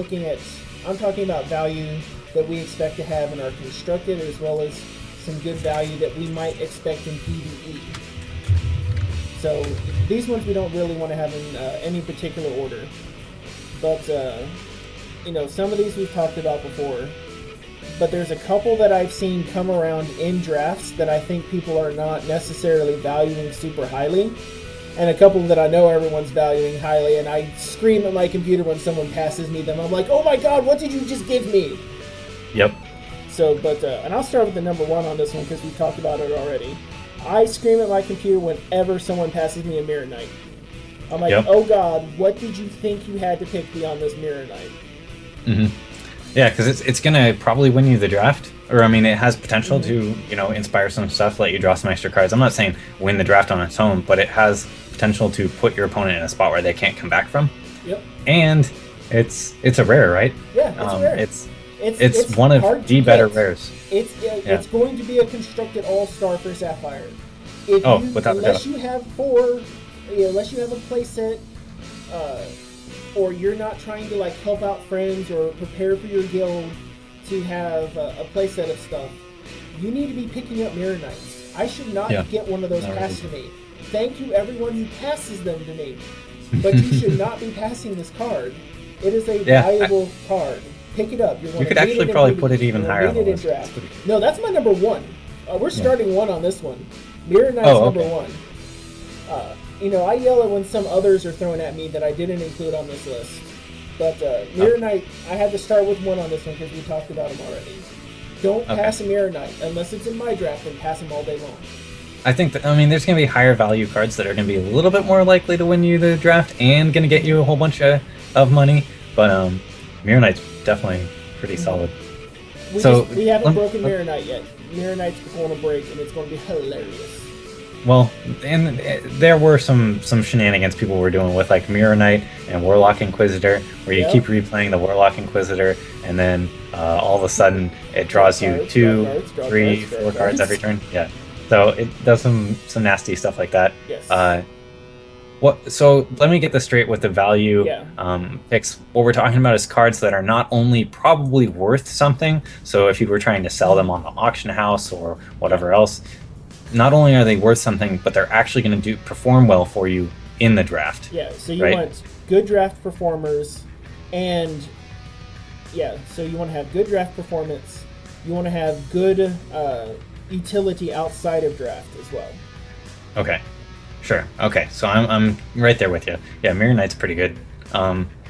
talking about value that we expect to have in our constructed, as well as some good value that we might expect in PvE. So these ones we don't really want to have in any particular order. But, some of these we've talked about before. But there's a couple that I've seen come around in drafts that I think people are not necessarily valuing super highly. And a couple that I know everyone's valuing highly, and I scream at my computer when someone passes me them. I'm like, oh my god, what did you just give me? Yep. So, and I'll start with the number 1 on this one because we talked about it already. I scream at my computer whenever someone passes me a Mirror Knight. I'm like, oh god, what did you think you had to pick beyond this Mirror Knight? Mm-hmm. Yeah, because it's going to probably win you the draft. Or, I mean, it has potential to, inspire some stuff, let you draw some extra cards. I'm not saying win the draft on its own, but it has potential to put your opponent in a spot where they can't come back from. Yep. And it's a rare, right? Yeah, it's rare. It's one of the better rares. It's going to be a constructed all-star for Sapphire. Unless you have a play set, or you're not trying to help out friends or prepare for your guild to have a play set of stuff, you need to be picking up Mirror Knights. I should not get one of those passed to me. Thank you everyone who passes them to me, but you should not be passing this card. It is a valuable card. Pick it up. You could actually probably put it even higher on the list. No, that's my number 1. We're starting 1 on this one. Mirror Knight's number 1. I yell at when some others are thrown at me that I didn't include on this list. But Mirror Knight, I had to start with 1 on this one because we talked about him already. Don't pass a Mirror Knight unless it's in my draft, and pass him all day long. I think there's going to be higher value cards that are going to be a little bit more likely to win you the draft and going to get you a whole bunch of money. But Mirror Knight's definitely pretty solid. We haven't broken Mirror Knight yet. Mirror Knight's going to break, and it's going to be hilarious. Well, and there were some shenanigans people were doing with Mirror Knight and Warlock Inquisitor, where you keep replaying the Warlock Inquisitor, and then all of a sudden it draws you 2, 3, 4 cards every turn. Yeah, so it does some nasty stuff like that. Yes. What? So let me get this straight with the value picks. What we're talking about is cards that are not only probably worth something. So if you were trying to sell them on the auction house or whatever else, not only are they worth something, but they're actually going to perform well for you in the draft. Yeah. So you want good draft performers, and so you want to have good draft performance. You want to have good utility outside of draft as well. Okay. Sure. Okay. So I'm right there with you. Yeah, Mirror Knight's pretty good.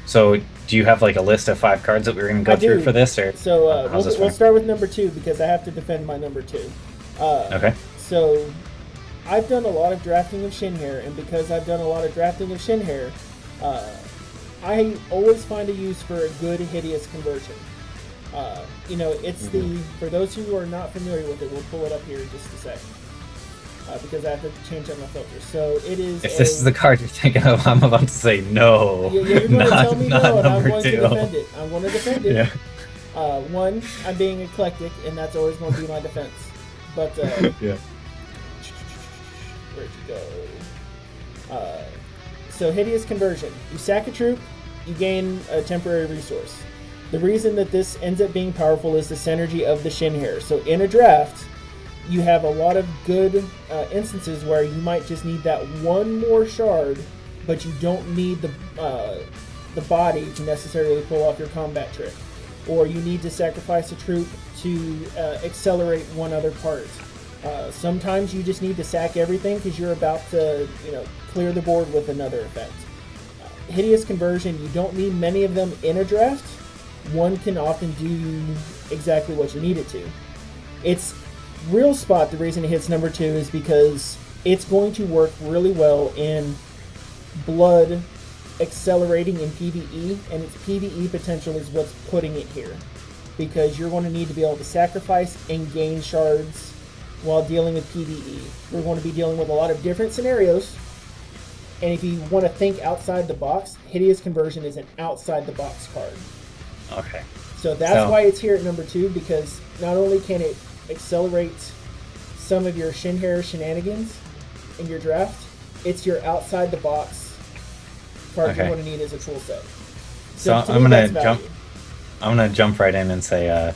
So do you have like a list of 5 cards that we're going to go through for this, or so we'll start with number 2 because I have to defend my number 2. Okay. So I've done a lot of drafting of Shinhair, and because I've done a lot of drafting of Shinhair, I always find a use for a good Hideous conversion. It's for those who are not familiar with it, we'll pull it up here in just a sec. Because I have to change up my filter. So it is. If this is the card you're thinking of, I'm about to say no. Yeah, you're going to tell me no, and I'm going to 2. defend it. I'm going to defend it. Yeah. One, I'm being eclectic, and that's always going to be my defense. But yeah. Where'd you go? So Hideous Conversion. You sack a troop, you gain a temporary resource. The reason that this ends up being powerful is the synergy of the Shinhair. So in a draft, you have a lot of good instances where you might just need that one more shard, but you don't need the body to necessarily pull off your combat trick. Or you need to sacrifice a troop to accelerate one other part. Sometimes you just need to sack everything because you're about to clear the board with another effect. Hideous Conversion, you don't need many of them in a draft. One can often do exactly what you need it to. It's real spot, the reason it hits number 2 is because it's going to work really well in blood accelerating in PvE, and its PvE potential is what's putting it here. Because you're going to need to be able to sacrifice and gain shards while dealing with PvE. We're going to be dealing with a lot of different scenarios, and if you want to think outside the box, Hideous Conversion is an outside the box card. Okay. So that's why it's here at number 2, because not only can it accelerate some of your Shinhair shenanigans in your draft, it's your outside the box card you want to need as a tool set. So I'm gonna jump right in and say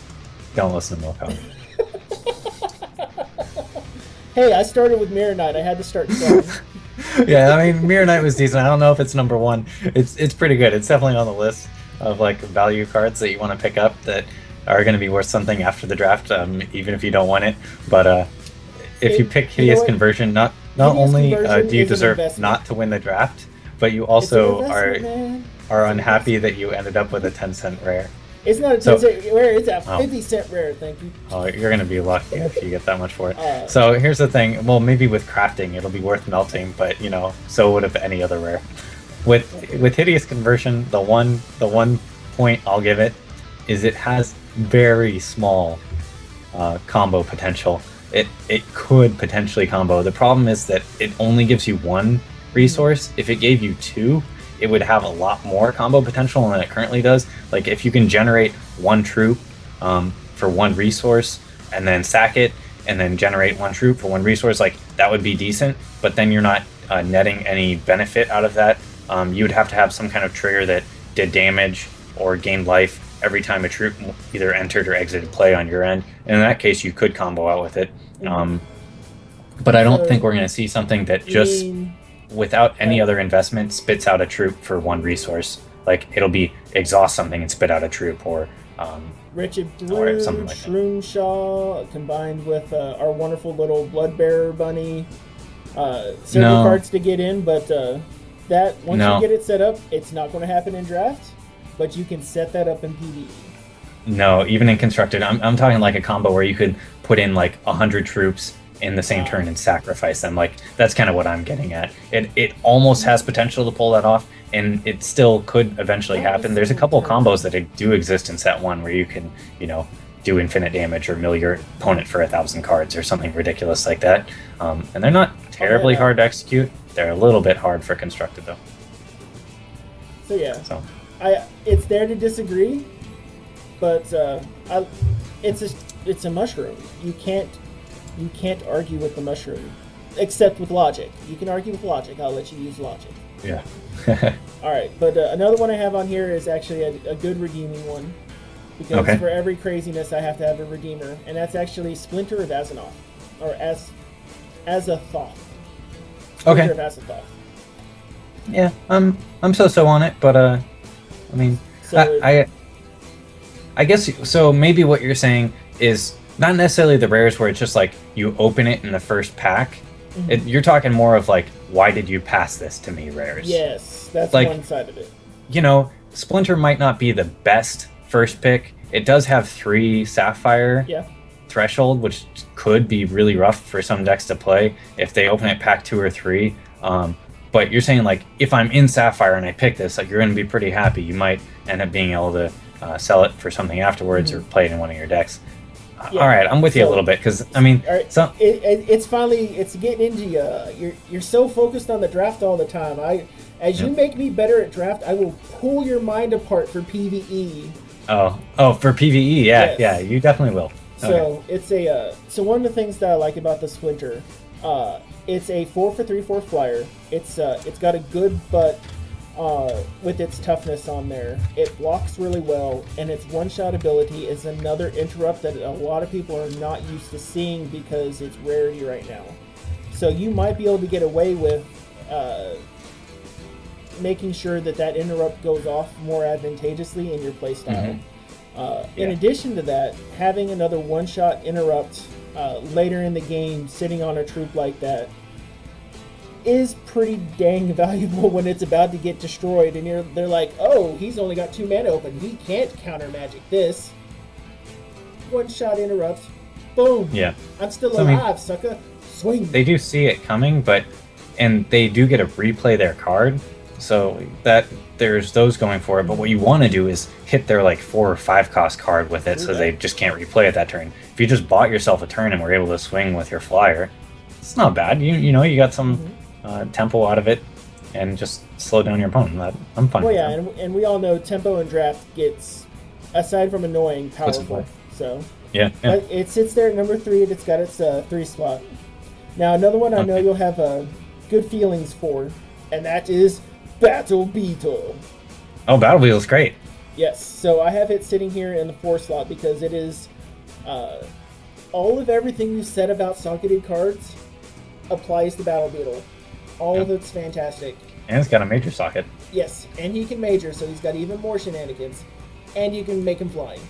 don't listen to Mokog. Hey, I started with Mirror Knight. I had to start strong. Yeah, I mean Mirror Knight was decent. I don't know if it's number 1. It's pretty good. It's definitely on the list of like value cards that you want to pick up that are going to be worth something after the draft, even if you don't want it. But if you pick Hideous Conversion, not only do you deserve not to win the draft, but you also are unhappy that you ended up with a 10-cent rare. It's not a 10-cent rare, it's a 50-cent rare, thank you. Oh, you're going to be lucky if you get that much for it. So here's the thing. Well, maybe with crafting, it'll be worth melting, but, so would have any other rare. With Hideous Conversion, the one point I'll give it is it has very small combo potential. It could potentially combo. The problem is that it only gives you 1 resource. If it gave you 2, it would have a lot more combo potential than it currently does. Like if you can generate 1 troop for 1 resource and then sack it and then generate 1 troop for 1 resource, like that would be decent, but then you're not netting any benefit out of that. You would have to have some kind of trigger that did damage or gained life every time a troop either entered or exited play on your end. And in that case, you could combo out with it. But I don't think we're going to see something that just, without any other investment, spits out a troop for 1 resource. Like, it'll be exhaust something and spit out a troop, or Wretched Brood, something like that. Shroomshaw, combined with our wonderful little Bloodbearer bunny. Several cards to get in, but that once you get it set up, it's not going to happen in draft, but you can set that up in PvE. No, even in constructed, I'm talking like a combo where you could put in like 100 troops in the same turn and sacrifice them. Like, that's kind of what I'm getting at. It almost has potential to pull that off, and it still could eventually happen. There's a couple of combos that do exist in set 1 where you can, do infinite damage or mill your opponent for 1,000 cards or something ridiculous like that. And they're not terribly hard to execute. They're a little bit hard for constructed though. So yeah, it's there to disagree, but it's a mushroom. You can't argue with the mushroom. except with logic. You can argue with logic. I'll let you use logic. Yeah. All right, but another one I have on here is actually a good redeeming one. Because for every craziness, I have to have a redeemer. And that's actually Splinter of Azeroth. Or Azathoth. Splinter of Azathoth. Yeah, I'm so on it, but I mean, so I guess so. Maybe what you're saying is not necessarily the rares where it's just like you open it in the first pack. You're talking more of like, why did you pass this to me rares? Yes, that's like, one side of it. You know, Splinter might not be the best first pick. It does have 3 Sapphire threshold, which could be really rough for some decks to play if they open it pack 2 or 3. But you're saying, like, if I'm in Sapphire and I pick this, like, you're going to be pretty happy. You might end up being able to sell it for something afterwards or play it in one of your decks. All right, I'm with you a little bit, because, I mean... it's getting into you. You're so focused on the draft all the time. As you make me better at draft, I will pull your mind apart for PvE. Oh, for PvE, yeah, you definitely will. So it's so one of the things that I like about the Splinter, it's a 4/3/4 flyer. It's got a good butt with its toughness on there. It blocks really well, and its one-shot ability is another interrupt that a lot of people are not used to seeing because it's rarity right now. So you might be able to get away with making sure that interrupt goes off more advantageously in your playstyle. In addition to that, having another one-shot interrupt later in the game sitting on a troop like that is pretty dang valuable when it's about to get destroyed and they're like, oh, he's only got 2 mana open, he can't counter magic this. One-shot interrupt, boom. Yeah. I'm still alive, sucker. Swing. They do see it coming, and they do get to replay their card, so that there's those going for it. But what you want to do is hit their like 4 or 5 cost card with it, so they just can't replay it that turn. If you just bought yourself a turn and were able to swing with your flyer, it's not bad. You know, you got some tempo out of it, and just slow down your opponent. I'm fine. Well, yeah, and we all know tempo in draft gets, aside from annoying, powerful. So yeah. But it sits there at number 3, and it's got its 3 slot. Now another one I know you'll have good feelings for, and that is Battle Beetle. Oh, Battle Beetle's great. Yes, so I have it sitting here in the 4 slot because it is all of everything you said about socketed cards applies to Battle Beetle. All of it's fantastic. And it's got a major socket. Yes, and he can major, so he's got even more shenanigans. And you can make him flying.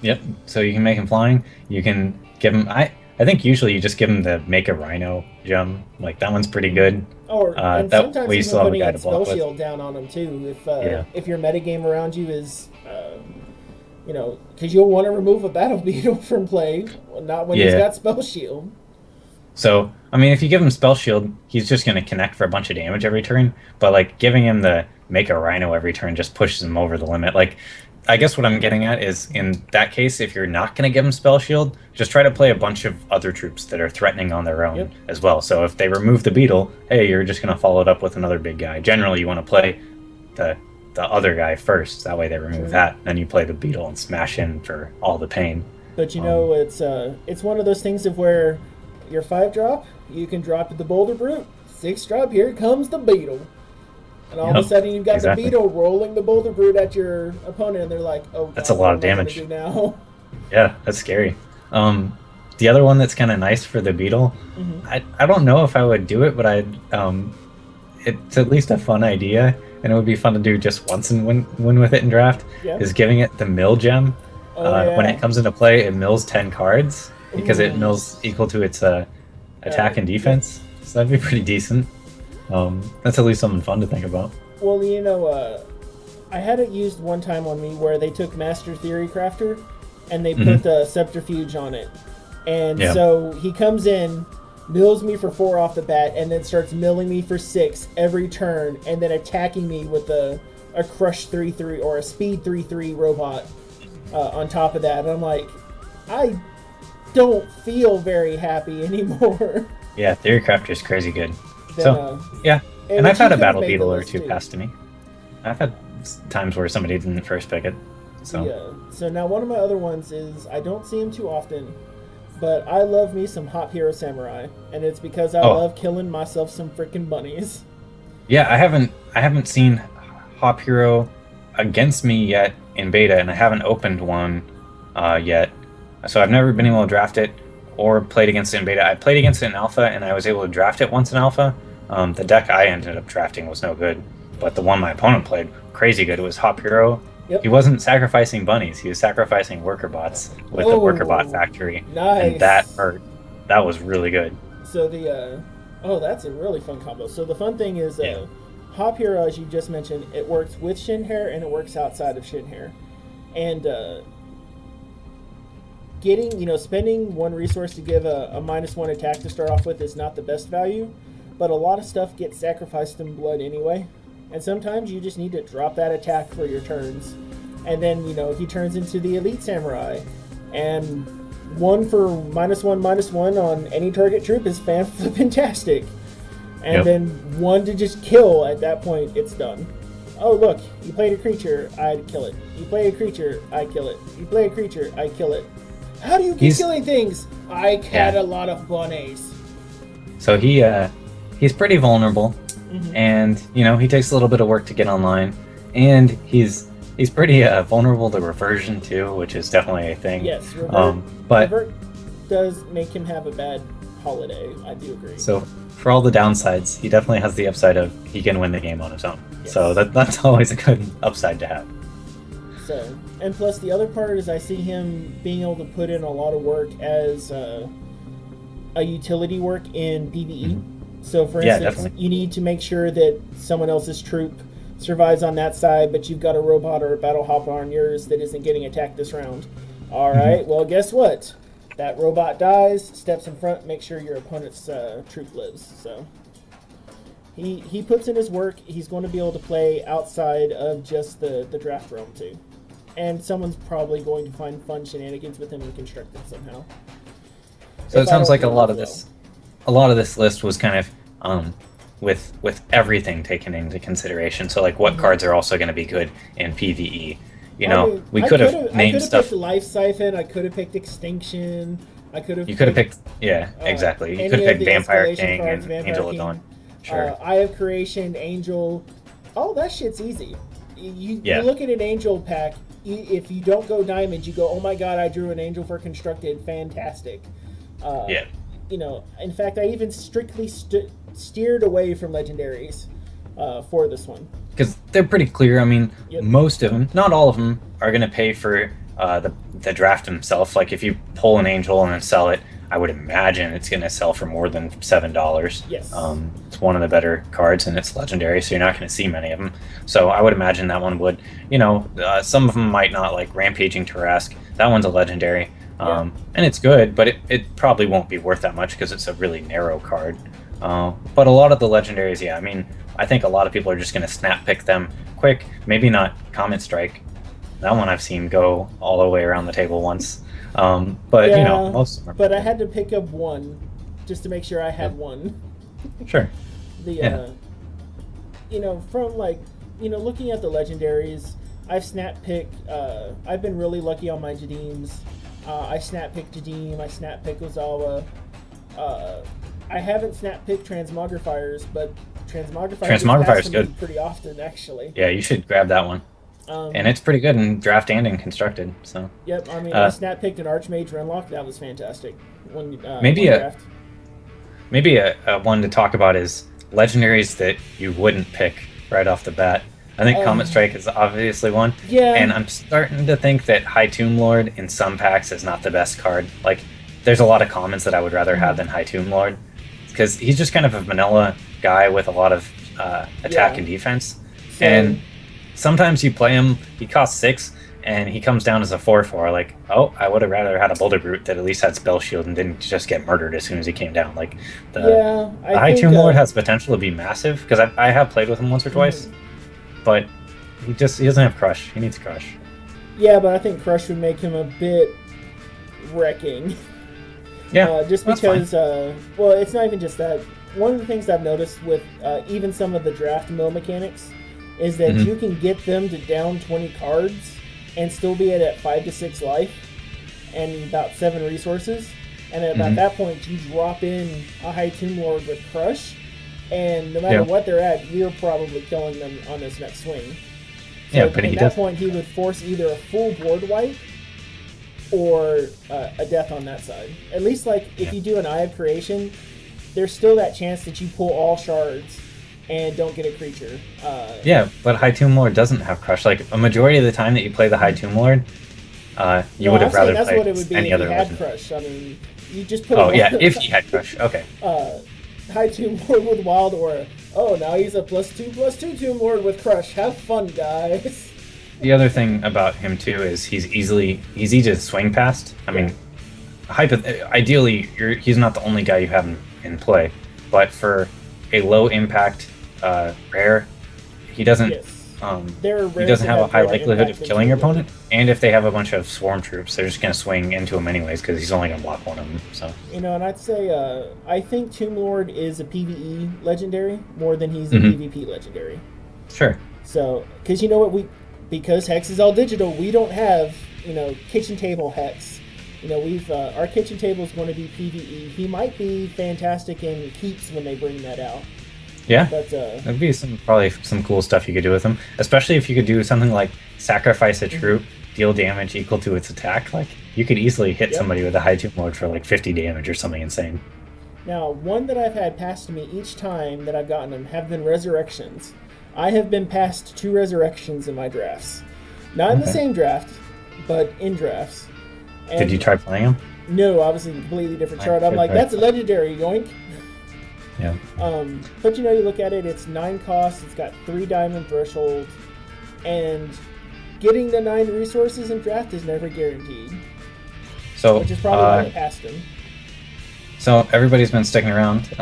Yep, so you can make him flying. You can give him... I think usually you just give him the Make a Rhino gem. Like, that one's pretty good. And that sometimes way you even still have a putting guy a to spell block shield with. down on him, too. If your metagame around you is... you know, because you'll want to remove a Battle Beetle from play, not when he's got spell shield. So, I mean, if you give him Spell Shield, he's just going to connect for a bunch of damage every turn. But, like, giving him the Make a Rhino every turn just pushes him over the limit. Like, I guess what I'm getting at is, in that case, if you're not going to give him Spell Shield, just try to play a bunch of other troops that are threatening on their own as well. So if they remove the Beetle, hey, you're just going to follow it up with another big guy. Generally, you want to play the other guy first. That way they remove that. Then you play the Beetle and smash in for all the pain. But, you know, it's one of those things of where... Your 5-drop, you can drop the Boulder Brute. 6-drop, here comes the Beetle. And all of a sudden you've got the Beetle rolling the Boulder Brute at your opponent, and they're like, oh, God, that's a lot of damage. What am I gonna do now? Yeah, that's scary. The other one that's kind of nice for the Beetle, I don't know if I would do it, but it's at least a fun idea, and it would be fun to do just once and win with it in draft, is giving it the Mill Gem. When it comes into play, it mills 10 cards. Because it mills equal to its attack and defense. So that'd be pretty decent. That's at least something fun to think about. Well, you know, I had it used one time on me where they took Master Theory Crafter and they put Subterfuge on it. And so he comes in, mills me for 4 off the bat, and then starts milling me for 6 every turn, and then attacking me with a Crush 3/3 or a Speed 3/3 robot on top of that. And I'm like, I don't feel very happy anymore. Yeah, Theory Crafter is crazy good. And I've had a Battle Beetle or two pass to me. I've had times where somebody didn't first pick it. So So now one of my other ones is, I don't see him too often, but I love me some Hop Hero Samurai, and it's because I love killing myself some freaking bunnies. Yeah, I haven't seen Hop Hero against me yet in beta, and I haven't opened one yet. So I've never been able to draft it or played against it in beta. I played against it in alpha, and I was able to draft it once in alpha. The deck I ended up drafting was no good, but the one my opponent played, crazy good. It was Hop Hero. Yep. He wasn't sacrificing bunnies. He was sacrificing worker bots with the worker bot factory. Nice. And that hurt. That was really good. So the that's a really fun combo. So the fun thing is Hop Hero, as you just mentioned, it works with Shinhair and it works outside of Shinhair. And spending one resource to give a -1 attack to start off with is not the best value, but a lot of stuff gets sacrificed in blood anyway. And sometimes you just need to drop that attack for your turns. And then, he turns into the Elite Samurai. And 1 for -1/-1 on any target troop is fan-fantastic. And then 1 to just kill at that point, it's done. Oh, look, you played a creature, I'd kill it. You play a creature, I kill it. You play a creature, I kill it. How do you keep killing things? I had a lot of bunnies. So he's pretty vulnerable, and he takes a little bit of work to get online, and he's pretty vulnerable to reversion too, which is definitely a thing. Yes, but revert does make him have a bad holiday. I do agree. So for all the downsides, he definitely has the upside of he can win the game on his own. Yes. So that's always a good upside to have. So, and plus the other part is I see him being able to put in a lot of work as a utility work in PvE. So for instance, you need to make sure that someone else's troop survives on that side, but you've got a robot or a battle hopper on yours that isn't getting attacked this round. All right, well, guess what? That robot dies, steps in front, make sure your opponent's troop lives. So he puts in his work. He's going to be able to play outside of just the draft realm too. And someone's probably going to find fun shenanigans with him and construct it somehow. So it sounds like a lot of this list was kind of with everything taken into consideration. So like what cards are also going to be good in PvE. We could have named stuff. I could have picked Life Siphon. I could have picked Extinction. I could have. You could have picked. Yeah, exactly. You could have picked Vampire King cards, and Angel of Dawn. Sure. Eye of Creation, Angel. Oh, that shit's easy. You look at an Angel pack. If you don't go Diamond, you go, oh my god, I drew an Angel for Constructed. Fantastic. In fact, I even strictly steered away from Legendaries for this one. Because they're pretty clear. I mean, most of them, not all of them, are going to pay for the draft himself. Like, if you pull an Angel and then sell it, I would imagine it's going to sell for more than $7. Yes. It's one of the better cards, and it's legendary, so you're not going to see many of them. So I would imagine that one would, some of them might not, like Rampaging Tarrasque. That one's a legendary. And it's good, but it probably won't be worth that much because it's a really narrow card. But a lot of the legendaries, I think a lot of people are just going to snap pick them quick. Maybe not Comet Strike. That one I've seen go all the way around the table once. But most of them are. But I had to pick up one just to make sure I had one. Sure. From looking at the legendaries, I've snap picked. I've been really lucky on my Jadeems. I snap picked Jadeem. I snap picked Ozawa. I haven't snap picked Transmogrifiers, but Transmogrifiers is good pretty often, actually. Yeah, you should grab that one. And it's pretty good in draft and in constructed. So. Yep, I snap picked an Archmage Renlock. That was fantastic. Maybe a one to talk about is legendaries that you wouldn't pick right off the bat. I think Comet Strike is obviously one. Yeah. And I'm starting to think that High Tomb Lord in some packs is not the best card. Like, there's a lot of commons that I would rather have than High Tomb Lord. Because he's just kind of a vanilla guy with a lot of attack and defense. So, and sometimes you play him, he costs 6, and he comes down as a 4/4. Like, I would have rather had a Boulder Brute that at least had Spell Shield and didn't just get murdered as soon as he came down. Like, the High Tomb Lord has potential to be massive, because I have played with him once or twice. But he doesn't have Crush. He needs Crush. Yeah, but I think Crush would make him a bit wrecking. Yeah, just because, it's not even just that. One of the things I've noticed with even some of the draft mill mechanics is that you can get them to down 20 cards and still be at 5 to 6 life and about 7 resources. And at about that point, you drop in a High Tomb Lord with Crush, and no matter what they're at, you're probably killing them on this next swing. So at that point, he would force either a full board wipe or a death on that side. At least, like, if you do an Eye of Creation, there's still that chance that you pull all shards and don't get a creature. But High Tomb Lord doesn't have Crush. Like, a majority of the time that you play the High Tomb Lord, you would have rather played what it would be any if other he had legend. Crush. I mean, you just put if he had Crush. Okay. High Tomb Lord with Wild Aura. Oh, now he's a +2/+2 Tomb Lord with Crush. Have fun, guys. The other thing about him too is he's easy to swing past. I mean, ideally, he's not the only guy you have in play, but for a low impact rare, he doesn't. He doesn't have a high likelihood of killing your opponent, and if they have a bunch of swarm troops, they're just going to swing into him anyways because he's only going to block one of them. So and I'd say I think Tomb Lord is a PvE legendary more than he's a PvP legendary. Sure. So because you know what because Hex is all digital, we don't have kitchen table Hex. We've our kitchen table is going to be PvE. He might be fantastic in keeps when they bring that out. Yeah, but that'd be probably some cool stuff you could do with him, especially if you could do something like sacrifice a troop, deal damage equal to its attack. Like, you could easily hit somebody with a High Tomb Lord for like 50 damage or something insane. Now, one that I've had passed to me each time that I've gotten them have been Resurrections. I have been passed 2 Resurrections in my drafts. Not in the same draft, but in drafts. And did you try playing them? No, I was in a completely different chart. I'm like, that's a legendary, yoink. Yeah. But you look at it, it's 9 costs, it's got 3 diamond threshold, and getting the 9 resources in draft is never guaranteed. So, which is probably why I passed him. So everybody's been sticking around.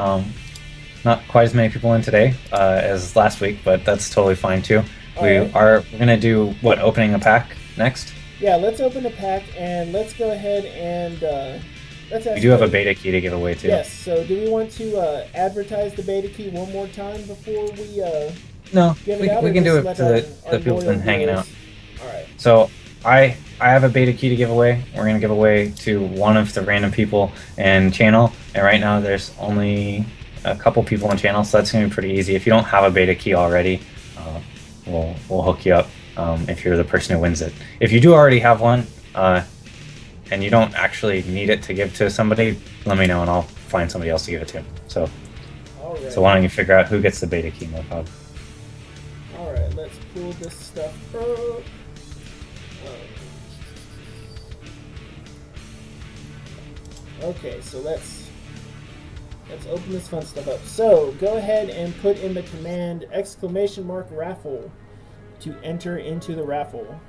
Not quite as many people in today as last week, but that's totally fine too. We're gonna do opening a pack next? Yeah, let's open a pack and let's go ahead and we do have a beta key to give away too. Yes, so do we want to advertise the beta key one more time before we No, give it out? We can do it to the people who've been hanging out. Alright. So I have a beta key to give away. We're going to give away to one of the random people in channel, and right now there's only a couple people in channel, so that's going to be pretty easy. If you don't have a beta key already, we'll hook you up if you're the person who wins it. If you do already have one, and you don't actually need it to give to somebody, let me know and I'll find somebody else to give it to. So why don't you figure out who gets the beta key, Mokog? Alright, let's pull this stuff up. Okay, so let's open this fun stuff up. So go ahead and put in the command !raffle to enter into the raffle.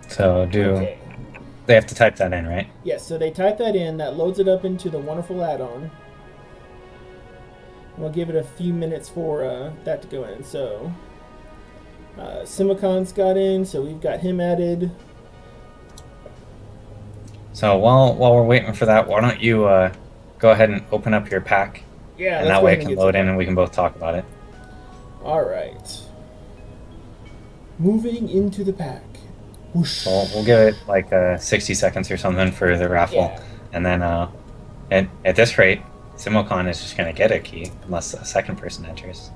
So they have to type that in, right? Yes, so they type that in, that loads it up into the wonderful add-on. We'll give it a few minutes for that to go in. So Simocon's got in, so we've got him added. So while we're waiting for that, why don't you go ahead and open up your pack? Yeah, and that way it can load in and we can both talk about it. Alright. Moving into the pack. Whoosh. So we'll give it like 60 seconds or something for the raffle. And then at this rate, Simocon is just going to get a key unless a second person enters.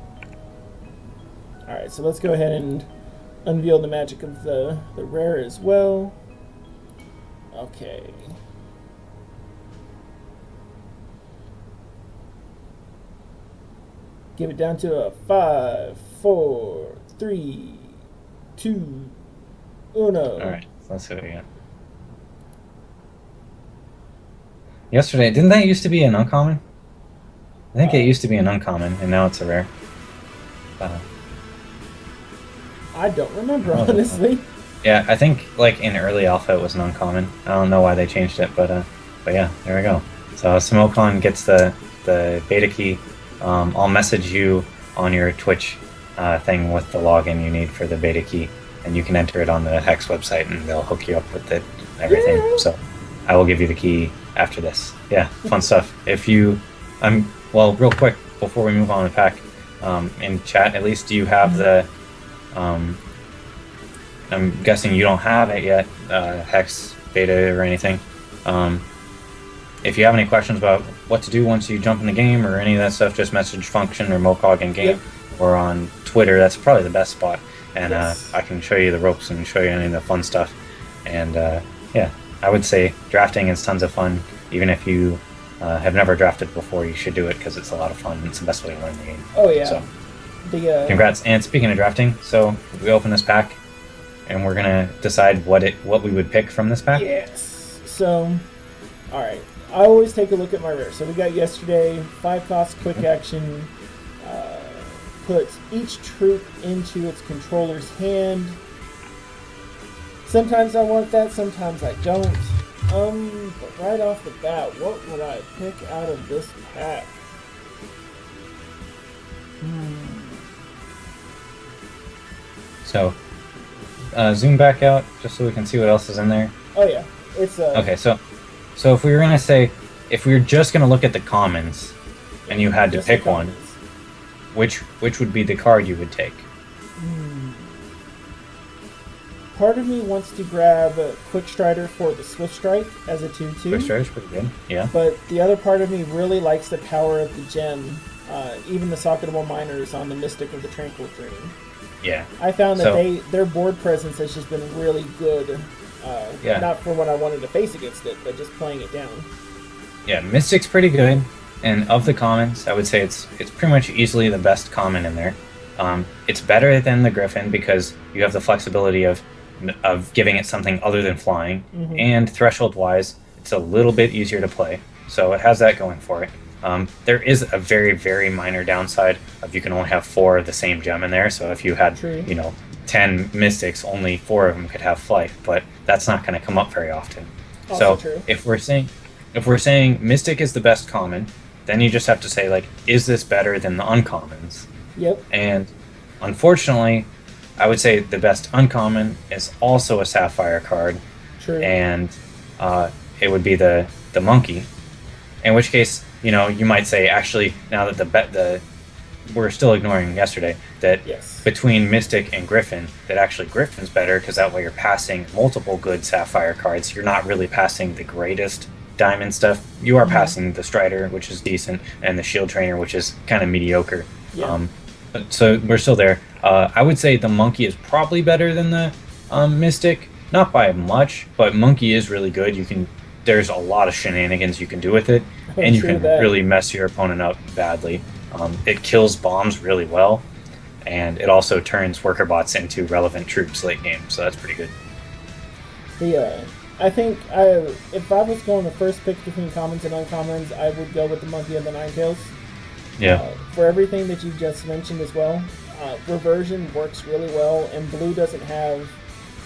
Alright, so let's go ahead and unveil the magic of the rare as well. Okay. Give it down to a 5, 4, 3, 2, 1. Alright, so let's see what we got. Yesterday, didn't that used to be an uncommon? I think it used to be an uncommon, and now it's a rare. I don't remember, honestly. Yeah, I think like in early alpha it was an uncommon. I don't know why they changed it, but yeah, there we go. So Simocon gets the beta key. I'll message you on your Twitch thing with the login you need for the beta key, and you can enter it on the Hex website, and they'll hook you up with it and everything. Yeah. So I will give you the key after this. Yeah, fun stuff. If you, well, real quick before we move on to pack, in chat at least, do you have the? I'm guessing you don't have it yet, Hex Beta or anything. If you have any questions about what to do once you jump in the game or any of that stuff, just message Funktion or Mokog in game or on Twitter. That's probably the best spot. And I can show you the ropes and show you any of the fun stuff. And yeah, I would say drafting is tons of fun. Even if you have never drafted before, you should do it because it's a lot of fun. It's the best way to learn the game. Oh yeah. So, congrats. And speaking of drafting, so we open this pack and we're gonna decide what we would pick from this pack. Yes. So, all right. I always take a look at my rare. So we got yesterday 5 cost quick action. Puts each troop into its controller's hand. Sometimes I want that, sometimes I don't. But right off the bat, what would I pick out of this pack? So, zoom back out just so we can see what else is in there. Oh yeah, it's okay. So if we were gonna say, if we were just gonna look at the commons, and you had to pick one, which would be the card you would take? Part of me wants to grab Quick Strider for the Swift Strike as a 2/2. Quick Strider's pretty good, yeah. But the other part of me really likes the power of the gem, even the Socketable Miners on the Mystic of the Tranquil Dream. Yeah. I found that their board presence has just been really good. Not for what I wanted to face against it, but just playing it down. Yeah, Mystic's pretty good, and of the commons, I would say it's pretty much easily the best common in there. It's better than the Griffin because you have the flexibility of giving it something other than flying, and threshold-wise, it's a little bit easier to play, so it has that going for it. There is a very, very minor downside of you can only have 4 of the same gem in there, so if you had, 10 Mystics, only 4 of them could have flight, but that's not going to come up very often. Also so true. if we're saying Mystic is the best common, then you just have to say, like, is this better than the uncommons? Yep. And unfortunately, I would say the best uncommon is also a Sapphire card. True. And it would be the monkey. In which case, you might say, actually, now that we're still ignoring yesterday, that between Mystic and Griffin, that actually Griffin's better because that way you're passing multiple good Sapphire cards. You're not really passing the greatest diamond stuff. You are passing the Strider, which is decent, and the Shield Trainer, which is kind of mediocre. Yeah. So we're still there. I would say the monkey is probably better than the Mystic, not by much, but monkey is really good. There's a lot of shenanigans you can do with it, and you can really mess your opponent up badly. It kills bombs really well, and it also turns worker bots into relevant troops late game, so that's pretty good. I think if I was going to first pick between commons and uncommons, I would go with the Monkey and the Ninetales. Yeah. For everything that you just mentioned as well, reversion works really well, and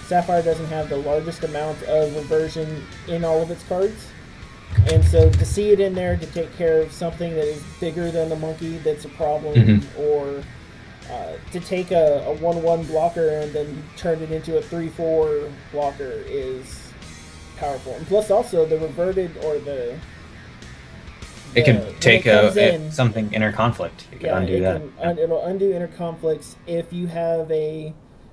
Sapphire doesn't have the largest amount of reversion in all of its cards. And so to see it in there to take care of something that is bigger than the monkey that's a problem, or to take a 1/1 blocker and then turn it into a 3/4 blocker is powerful. And plus also the reverted or it can take something inner conflict. You can undo that. It'll undo inner conflicts if you have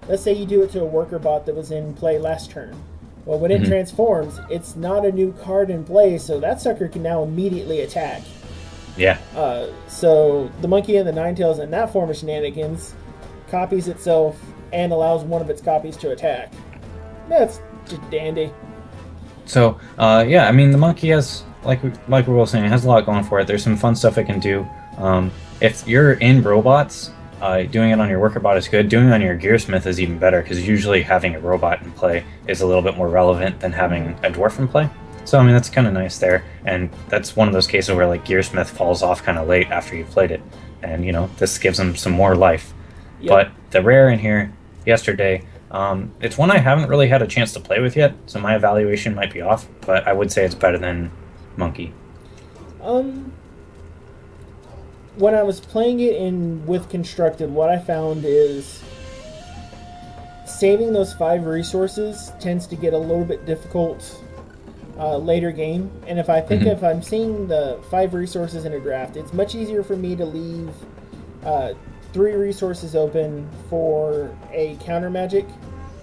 let's say you do it to a worker bot that was in play last turn. Well, when it transforms, it's not a new card in play, so that sucker can now immediately attack. Yeah. So the Monkey and the Ninetales in that form of shenanigans copies itself and allows one of its copies to attack. That's just dandy. So, I mean, the monkey has, like we were all saying, it has a lot going for it. There's some fun stuff it can do. If you're in robots, doing it on your worker bot is good. Doing it on your Gearsmith is even better, because usually having a robot in play is a little bit more relevant than having a dwarf in play. So, I mean, that's kind of nice there. And that's one of those cases where, like, Gearsmith falls off kind of late after you've played it. And, this gives them some more life. Yep. But the rare in here yesterday, it's one I haven't really had a chance to play with yet, so my evaluation might be off, but I would say it's better than Monkey. When I was playing it with Constructed, what I found is saving those 5 resources tends to get a little bit difficult later game. And if I think if I'm seeing the 5 resources in a draft, it's much easier for me to leave 3 resources open for a counter magic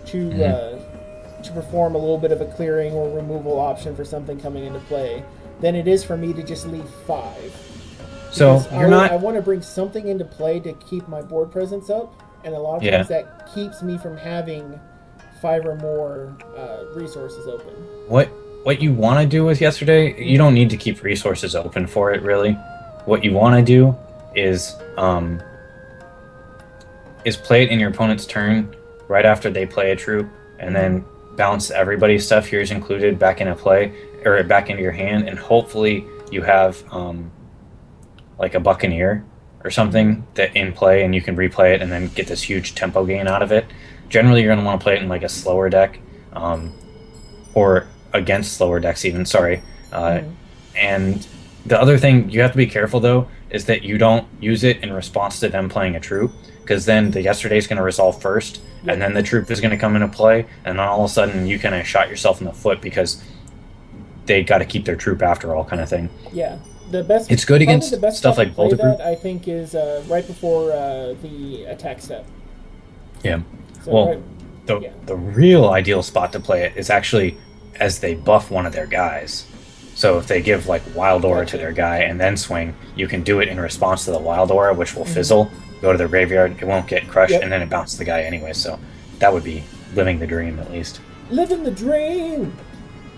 to perform a little bit of a clearing or removal option for something coming into play than it is for me to just leave 5. So I want to bring something into play to keep my board presence up, and a lot of times that keeps me from having 5 or more resources open. What you want to do with yesterday, you don't need to keep resources open for it, really. What you want to do is play it in your opponent's turn right after they play a troop, and then bounce everybody's stuff, yours included, back into play, or back into your hand, and hopefully you have like a Buccaneer or something that in play, and you can replay it and then get this huge tempo gain out of it. Generally, you're going to want to play it in like a slower deck, or against slower decks even, and the other thing you have to be careful though is that you don't use it in response to them playing a troop, because then the yesterday is going to resolve first, and then the troop is going to come into play, and then all of a sudden you kind of shot yourself in the foot because they got to keep their troop after all, kind of thing. Yeah, the best. It's good against the best stuff like Bolter Group. I think is right before the attack step. Yeah. So the real ideal spot to play it is actually as they buff one of their guys. So if they give like Wild Aura to their guy and then swing, you can do it in response to the Wild Aura, which will fizzle, go to the graveyard, it won't get crushed, and then it bounces the guy anyway. So that would be living the dream, at least. Living the dream!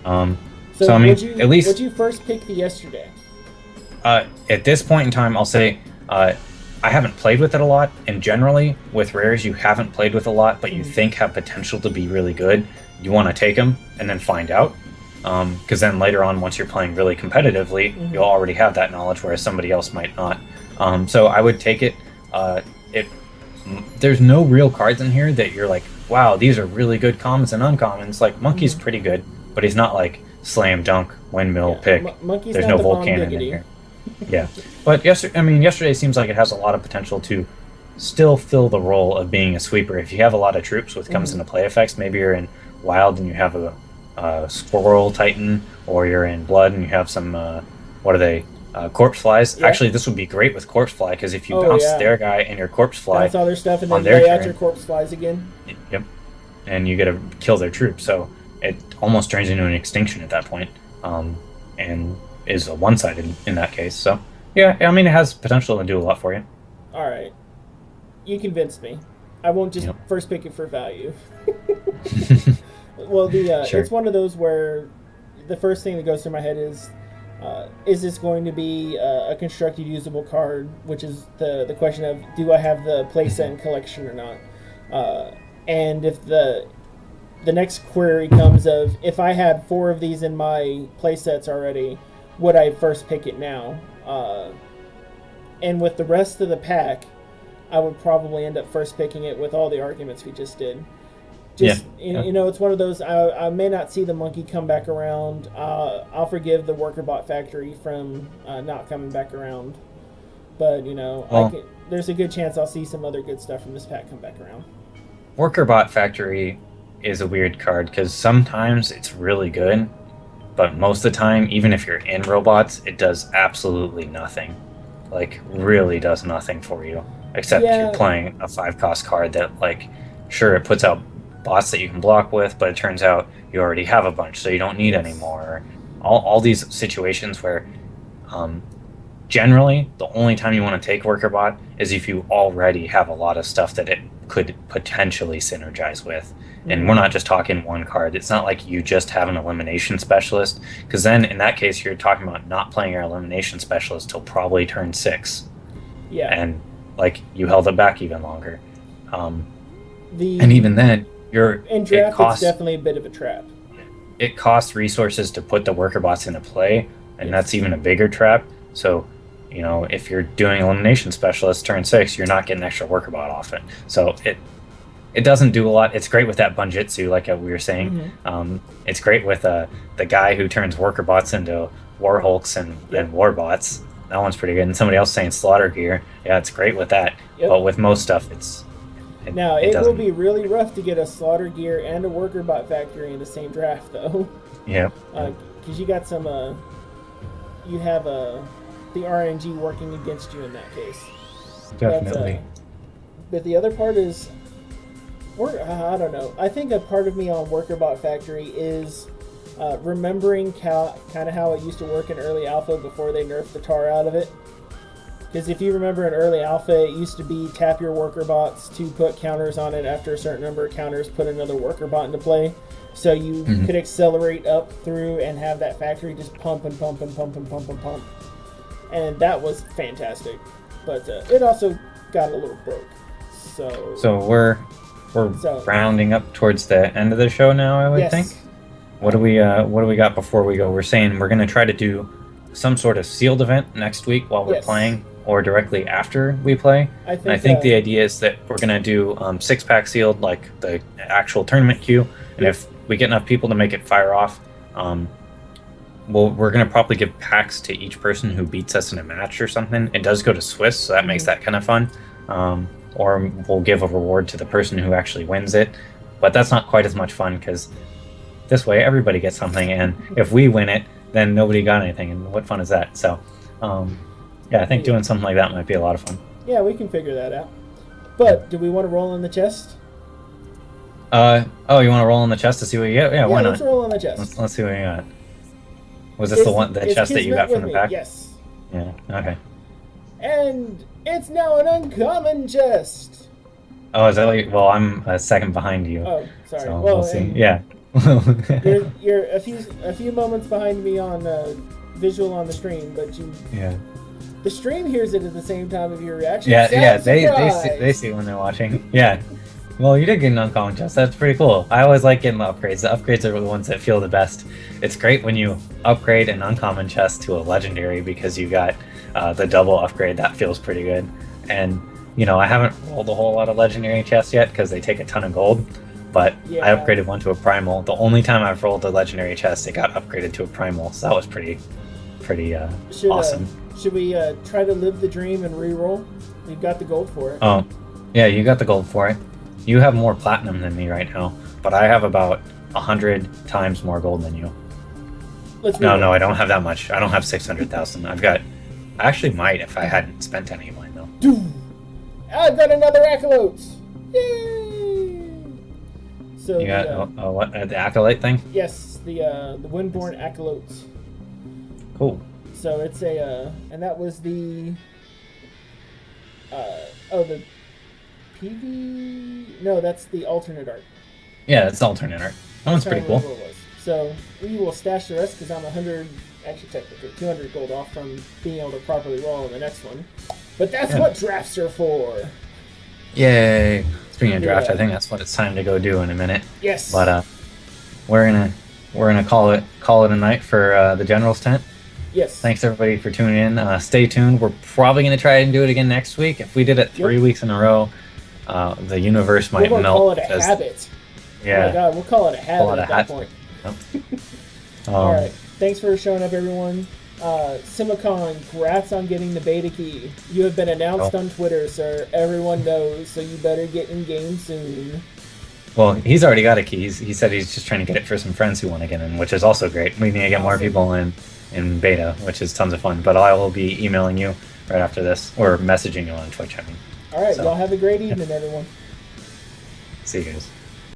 So I mean, at least... Would you first pick the yesterday? At this point in time, I'll say I haven't played with it a lot, and generally, with rares you haven't played with a lot, but you think have potential to be really good, you want to take them and then find out. Because then later on, once you're playing really competitively, you'll already have that knowledge, whereas somebody else might not. So I would take it. There's no real cards in here that you're like, wow, these are really good commons and uncommons. Like, Monkey's pretty good, but he's not like slam dunk, windmill, pick. There's no Volcanon in here. Yeah. But yesterday seems like it has a lot of potential to still fill the role of being a sweeper. If you have a lot of troops with comes into play effects, maybe you're in Wild and you have a Squirrel Titan, or you're in Blood and you have some, Corpse Flies. Yeah. Actually, this would be great with Corpse Fly, because if you bounce their guy and your Corpse Fly, bounce all their stuff and then lay out your Corpse Flies again. Yep. And you get to kill their troops, so it almost turns into an extinction at that point, and is a one-sided in that case. So yeah, I mean, it has potential to do a lot for you. All right, you convinced me. I won't just first pick it for value. Well, sure. It's one of those where the first thing that goes through my head is this going to be a constructed usable card, which is the question of, do I have the playset and collection or not? And if the next query comes of, if I had 4 of these in my playsets already, would I first pick it now? And with the rest of the pack, I would probably end up first picking it with all the arguments we just did. You know, it's one of those, I may not see the monkey come back around. I'll forgive the Worker Bot Factory from not coming back around. But, you know, there's a good chance I'll see some other good stuff from this pack come back around. Worker Bot Factory is a weird card, because sometimes it's really good, but most of the time, even if you're in robots, it does absolutely nothing. Like, really does nothing for you. Except you're playing a 5-cost card that, like, sure, it puts out bots that you can block with, but it turns out you already have a bunch, so you don't need any more. All these situations where generally the only time you want to take Worker Bot is if you already have a lot of stuff that it could potentially synergize with. And we're not just talking one card. It's not like you just have an elimination specialist, because then in that case you're talking about not playing your elimination specialist till probably turn 6. Yeah. And like, you held it back even longer. And even then, in draft, it's definitely a bit of a trap. It costs resources to put the Worker Bots into play, and that's even a bigger trap. So, you know, if you're doing elimination specialist turn 6, you're not getting extra Worker Bot off it. So it doesn't do a lot. It's great with that Bunjitsu, like we were saying. It's great with the guy who turns Worker Bots into War Hulks and War Bots. That one's pretty good. And somebody else saying Slaughter Gear. Yeah, it's great with that. But with most stuff, it will be really rough to get a Slaughter Gear and a Worker Bot Factory in the same draft, though. Yeah. because you got some you have the RNG working against you in that case. Definitely. But the other part is, I don't know. I think a part of me on WorkerBot Factory is remembering kind of how it used to work in early alpha before they nerfed the tar out of it. Because if you remember in early alpha, it used to be tap your worker bots to put counters on it. After a certain number of counters, put another worker bot into play. So you could accelerate up through and have that factory just pump and pump and pump and pump and pump. And that was fantastic. But it also got a little broke. So we're rounding up towards the end of the show now, I would think. What do we got before we go? We're saying we're going to try to do some sort of sealed event next week while we're playing, or directly after we play. I think the idea is that we're going to do 6-pack sealed, like the actual tournament queue, and if we get enough people to make it fire off, we're going to probably give packs to each person who beats us in a match or something. It does go to Swiss, so that makes that kind of fun. Or we'll give a reward to the person who actually wins it, but that's not quite as much fun, because this way everybody gets something, and if we win it, then nobody got anything, and what fun is that? So yeah, I think doing something like that might be a lot of fun. Yeah, we can figure that out. But do we want to roll in the chest? Oh, you want to roll in the chest to see what you get? Yeah, why not? Let's roll in the chest. Let's see what you got. Was this the chest that you got from the pack? Yes. Yeah, okay. And it's now an uncommon chest. Oh, is that what well, I'm a second behind you. Oh, sorry. So well, we'll see. Yeah. you're a few moments behind me on visual on the stream, but the stream hears it at the same time of your reaction. Yeah, they see it when they're watching. Yeah. Well, you did get an uncommon chest. That's pretty cool. I always like getting the upgrades. The upgrades are the ones that feel the best. It's great when you upgrade an uncommon chest to a legendary, because you got the double upgrade. That feels pretty good. And I haven't rolled a whole lot of legendary chests yet because they take a ton of gold. But I upgraded one to a primal. The only time I've rolled a legendary chest, it got upgraded to a primal. So that was pretty awesome. Should we try to live the dream and re-roll? We've got the gold for it. Oh, yeah, you got the gold for it. You have more platinum than me right now, but I have about 100 times more gold than you. No, I don't have that much. I don't have 600,000. I actually might if I hadn't spent any of mine, though. I've got another acolyte! Yay! So you got what, the acolyte thing? Yes, the Windborn acolyte. Cool. So it's and that was the the PV. No, that's the alternate art. Yeah, it's the alternate art. That one's pretty cool. So we will stash the rest because I'm 100, actually technically 200 gold off from being able to properly roll in the next one. But that's what drafts are for. Yay! Speaking of draft, I think that's what it's time to go do in a minute. Yes. But we're gonna call it a night for the General's tent. Yes. Thanks everybody for tuning in. Stay tuned. We're probably gonna try and do it again next week. If we did it 3 weeks in a row, the universe might melt. We'll call it a habit. Yeah. Oh my god, we'll call it a habit at that point. Yep. All right. Thanks for showing up, everyone. Simicon, congrats on getting the beta key. You have been announced on Twitter, sir. Everyone knows, so you better get in game soon. Well, he's already got a key. He said he's just trying to get it for some friends who want to get in, which is also great. We need to get more people in beta, which is tons of fun. But I will be emailing you right after this, or messaging you on Twitch, I mean. All right, y'all have a great evening, everyone. See you guys.